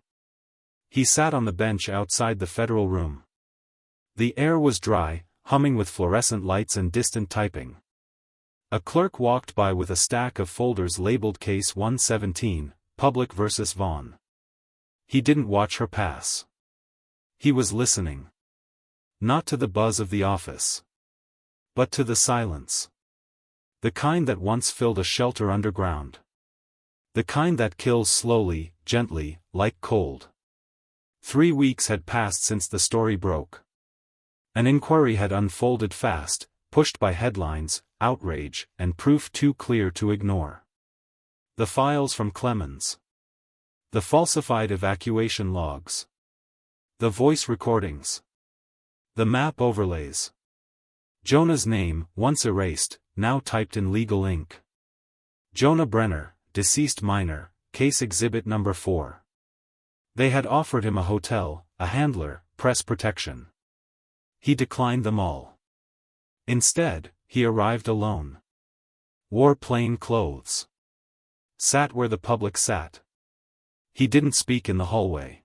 He sat on the bench outside the federal room. The air was dry, humming with fluorescent lights and distant typing. A clerk walked by with a stack of folders labeled Case 117, Public vs. Vaughn. He didn't watch her pass. He was listening. Not to the buzz of the office. But to the silence. The kind that once filled a shelter underground. The kind that kills slowly, gently, like cold. 3 weeks had passed since the story broke. An inquiry had unfolded fast, pushed by headlines, outrage, and proof too clear to ignore. The files from Clemens. The falsified evacuation logs. The voice recordings. The map overlays. Jonah's name, once erased, now typed in legal ink. Jonah Brenner, deceased minor, case exhibit number 4. They had offered him a hotel, a handler, press protection. He declined them all. Instead, he arrived alone. Wore plain clothes. Sat where the public sat. He didn't speak in the hallway.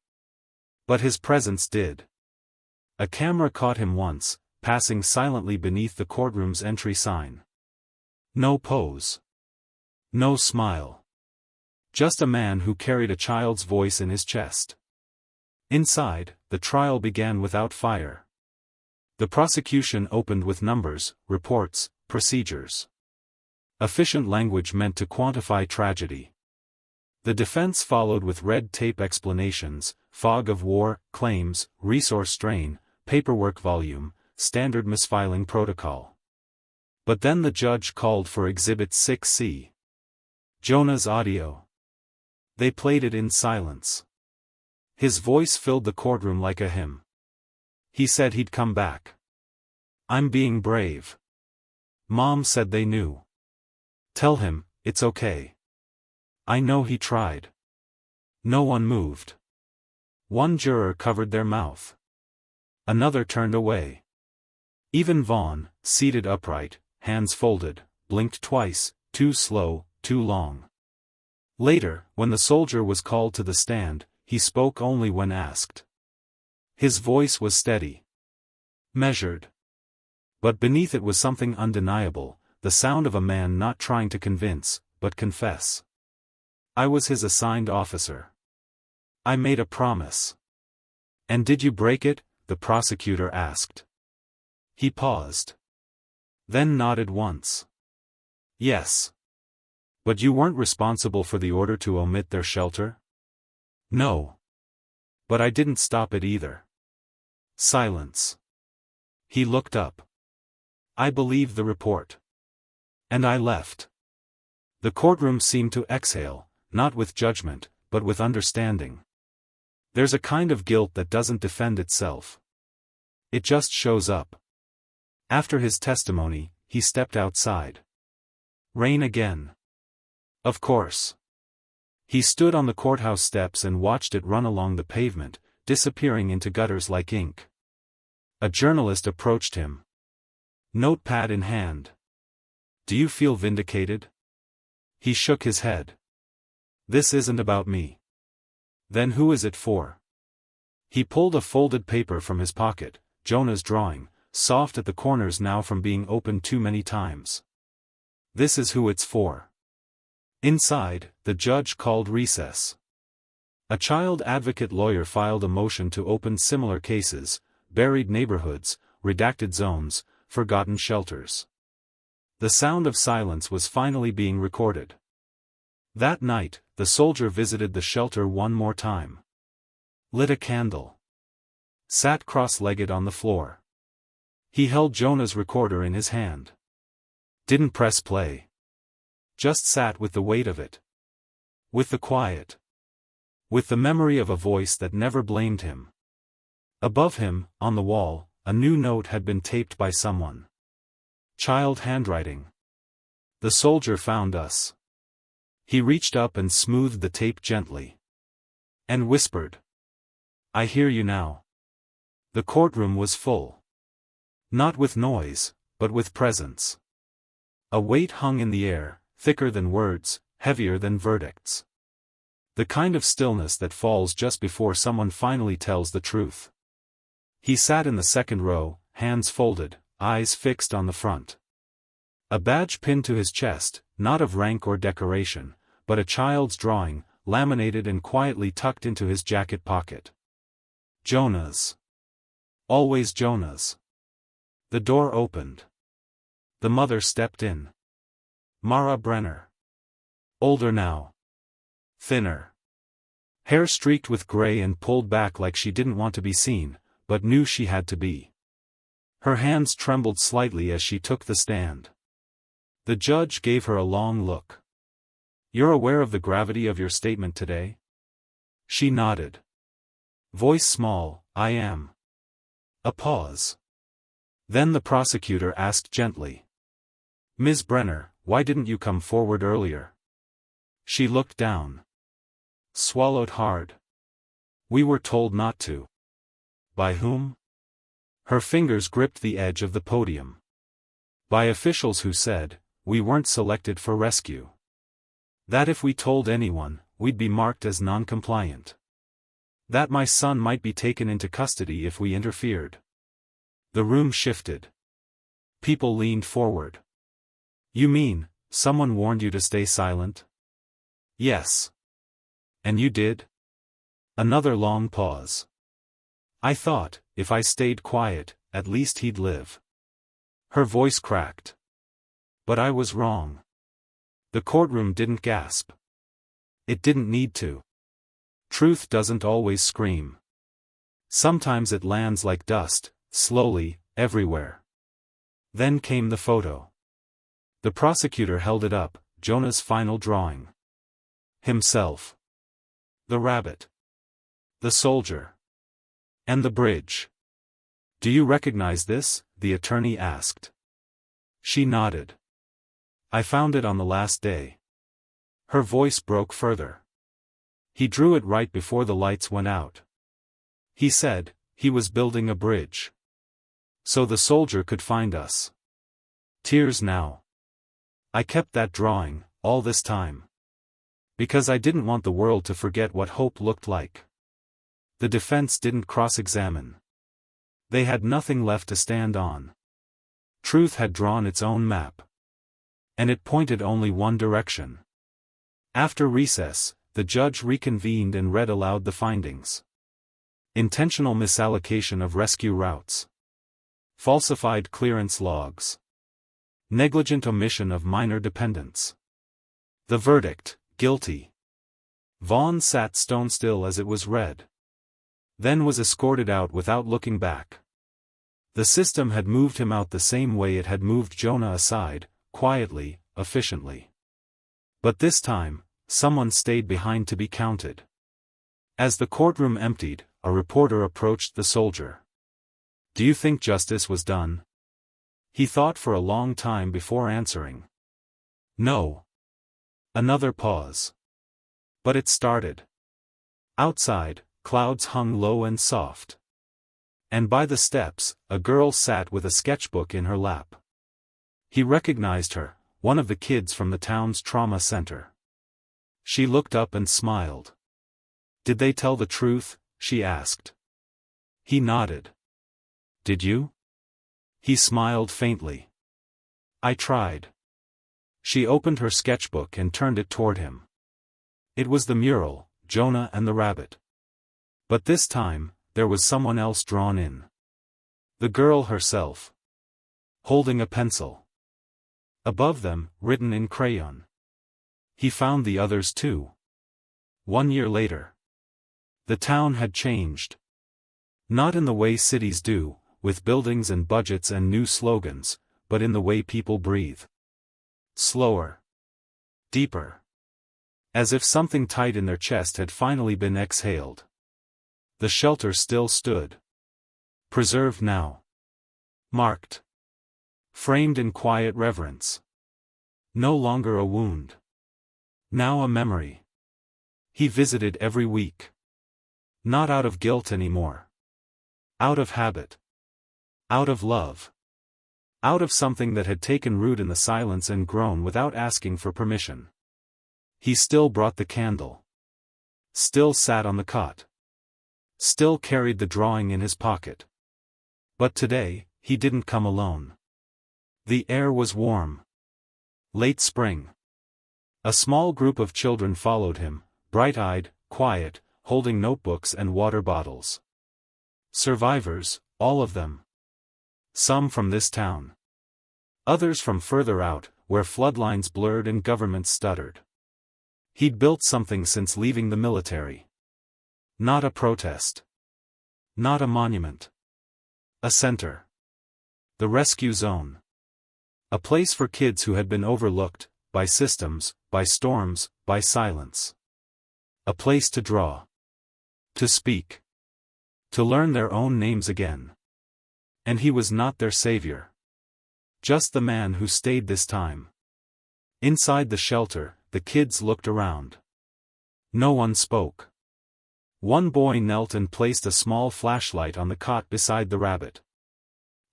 But his presence did. A camera caught him once, passing silently beneath the courtroom's entry sign. No pose. No smile. Just a man who carried a child's voice in his chest. Inside, the trial began without fire. The prosecution opened with numbers, reports, procedures. Efficient language meant to quantify tragedy. The defense followed with red tape explanations, fog of war, claims, resource strain, paperwork volume, standard misfiling protocol. But then the judge called for Exhibit 6C. Jonah's audio. They played it in silence. His voice filled the courtroom like a hymn. He said he'd come back. I'm being brave. Mom said they knew. Tell him, it's okay. I know he tried. No one moved. One juror covered their mouth. Another turned away. Even Vaughn, seated upright, hands folded, blinked twice, too slow, too long. Later, when the soldier was called to the stand, he spoke only when asked. His voice was steady. Measured. But beneath it was something undeniable, the sound of a man not trying to convince, but confess. I was his assigned officer. I made a promise. And did you break it? The prosecutor asked. He paused. Then nodded once. Yes. But you weren't responsible for the order to omit their shelter? No. But I didn't stop it either. Silence. He looked up. I believe the report. And I left. The courtroom seemed to exhale, not with judgment, but with understanding. There's a kind of guilt that doesn't defend itself. It just shows up. After his testimony, he stepped outside. Rain again. Of course. He stood on the courthouse steps and watched it run along the pavement, disappearing into gutters like ink. A journalist approached him. Notepad in hand. Do you feel vindicated? He shook his head. This isn't about me. Then who is it for? He pulled a folded paper from his pocket, Jonah's drawing, soft at the corners now from being opened too many times. This is who it's for. Inside, the judge called recess. A child advocate lawyer filed a motion to open similar cases, buried neighborhoods, redacted zones, forgotten shelters. The sound of silence was finally being recorded. That night, the soldier visited the shelter one more time. Lit a candle. Sat cross-legged on the floor. He held Jonah's recorder in his hand. Didn't press play. Just sat with the weight of it. With the quiet. With the memory of a voice that never blamed him. Above him, on the wall, a new note had been taped by someone. Child handwriting. The soldier found us. He reached up and smoothed the tape gently. And whispered. I hear you now. The courtroom was full. Not with noise, but with presence. A weight hung in the air, thicker than words, heavier than verdicts. The kind of stillness that falls just before someone finally tells the truth. He sat in the second row, hands folded, eyes fixed on the front. A badge pinned to his chest, not of rank or decoration, but a child's drawing, laminated and quietly tucked into his jacket pocket. Jonah's. Always Jonah's. The door opened. The mother stepped in. Mara Brenner. Older now. Thinner. Hair streaked with gray and pulled back like she didn't want to be seen, but knew she had to be. Her hands trembled slightly as she took the stand. The judge gave her a long look. You're aware of the gravity of your statement today? She nodded. Voice small, I am. A pause. Then the prosecutor asked gently. Ms. Brenner, why didn't you come forward earlier? She looked down. Swallowed hard. We were told not to. By whom? Her fingers gripped the edge of the podium. By officials who said, we weren't selected for rescue. That if we told anyone, we'd be marked as non-compliant. That my son might be taken into custody if we interfered. The room shifted. People leaned forward. You mean, someone warned you to stay silent? Yes. And you did? Another long pause. I thought, if I stayed quiet, at least he'd live. Her voice cracked. But I was wrong. The courtroom didn't gasp. It didn't need to. Truth doesn't always scream. Sometimes it lands like dust, slowly, everywhere. Then came the photo. The prosecutor held it up, Jonah's final drawing. Himself. The rabbit. The soldier. And the bridge. Do you recognize this? The attorney asked. She nodded. I found it on the last day. Her voice broke further. He drew it right before the lights went out. He said, he was building a bridge. So the soldier could find us. Tears now. I kept that drawing, all this time. Because I didn't want the world to forget what hope looked like. The defense didn't cross-examine. They had nothing left to stand on. Truth had drawn its own map. And it pointed only one direction. After recess, the judge reconvened and read aloud the findings. Intentional misallocation of rescue routes. Falsified clearance logs. Negligent omission of minor dependents. The verdict, guilty. Vaughn sat stone still as it was read. Then was escorted out without looking back. The system had moved him out the same way it had moved Jonah aside, quietly, efficiently. But this time, someone stayed behind to be counted. As the courtroom emptied, a reporter approached the soldier. Do you think justice was done? He thought for a long time before answering. No. Another pause. But it started. Outside, clouds hung low and soft. And by the steps, a girl sat with a sketchbook in her lap. He recognized her, one of the kids from the town's trauma center. She looked up and smiled. Did they tell the truth? She asked. He nodded. Did you? He smiled faintly. I tried. She opened her sketchbook and turned it toward him. It was the mural, Jonah and the rabbit. But this time, there was someone else drawn in. The girl herself. Holding a pencil. Above them, written in crayon. He found the others too. 1 year later. The town had changed. Not in the way cities do, with buildings and budgets and new slogans, but in the way people breathe. Slower. Deeper. As if something tight in their chest had finally been exhaled. The shelter still stood. Preserved now. Marked. Framed in quiet reverence. No longer a wound. Now a memory. He visited every week. Not out of guilt anymore. Out of habit. Out of love. Out of something that had taken root in the silence and grown without asking for permission. He still brought the candle. Still sat on the cot. Still carried the drawing in his pocket. But today, he didn't come alone. The air was warm. Late spring. A small group of children followed him, bright-eyed, quiet, holding notebooks and water bottles. Survivors, all of them. Some from this town. Others from further out, where floodlines blurred and governments stuttered. He'd built something since leaving the military. Not a protest. Not a monument. A center. The rescue zone. A place for kids who had been overlooked, by systems, by storms, by silence. A place to draw. To speak. To learn their own names again. And he was not their savior. Just the man who stayed this time. Inside the shelter, the kids looked around. No one spoke. One boy knelt and placed a small flashlight on the cot beside the rabbit.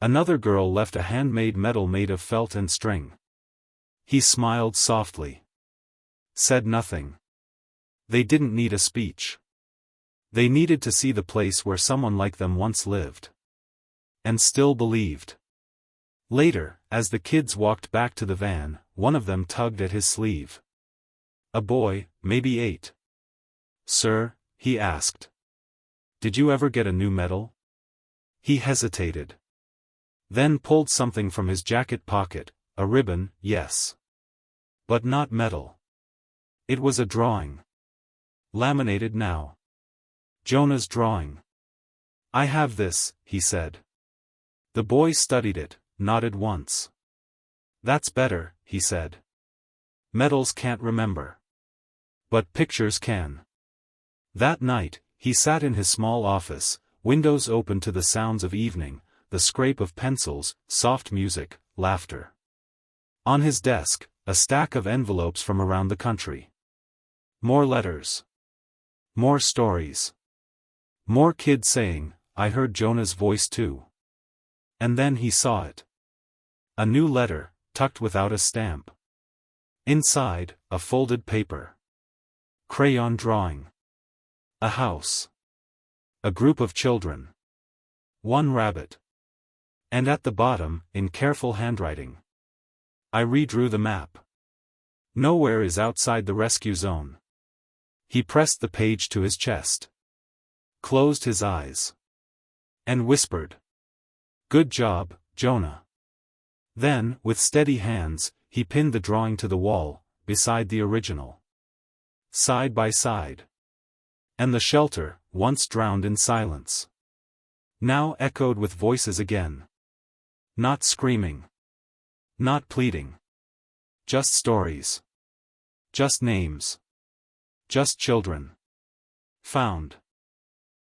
Another girl left a handmade medal made of felt and string. He smiled softly. Said nothing. They didn't need a speech. They needed to see the place where someone like them once lived. And still believed. Later, as the kids walked back to the van, one of them tugged at his sleeve. A boy, maybe 8. "Sir," he asked. "Did you ever get a new medal?" He hesitated. Then pulled something from his jacket pocket, a ribbon, yes. But not metal. It was a drawing. Laminated now. Jonah's drawing. "I have this," he said. The boy studied it, nodded once. "That's better," he said. "Medals can't remember. But pictures can." That night, he sat in his small office, windows open to the sounds of evening, the scrape of pencils, soft music, laughter. On his desk, a stack of envelopes from around the country. More letters. More stories. More kids saying, "I heard Jonah's voice too." And then he saw it. A new letter, tucked without a stamp. Inside, a folded paper. Crayon drawing. A house. A group of children. One rabbit. And at the bottom, in careful handwriting. "I redrew the map. Nowhere is outside the rescue zone." He pressed the page to his chest. Closed his eyes. And whispered. "Good job, Jonah." Then, with steady hands, he pinned the drawing to the wall, beside the original. Side by side. And the shelter, once drowned in silence, now echoed with voices again. Not screaming. Not pleading. Just stories. Just names. Just children. Found.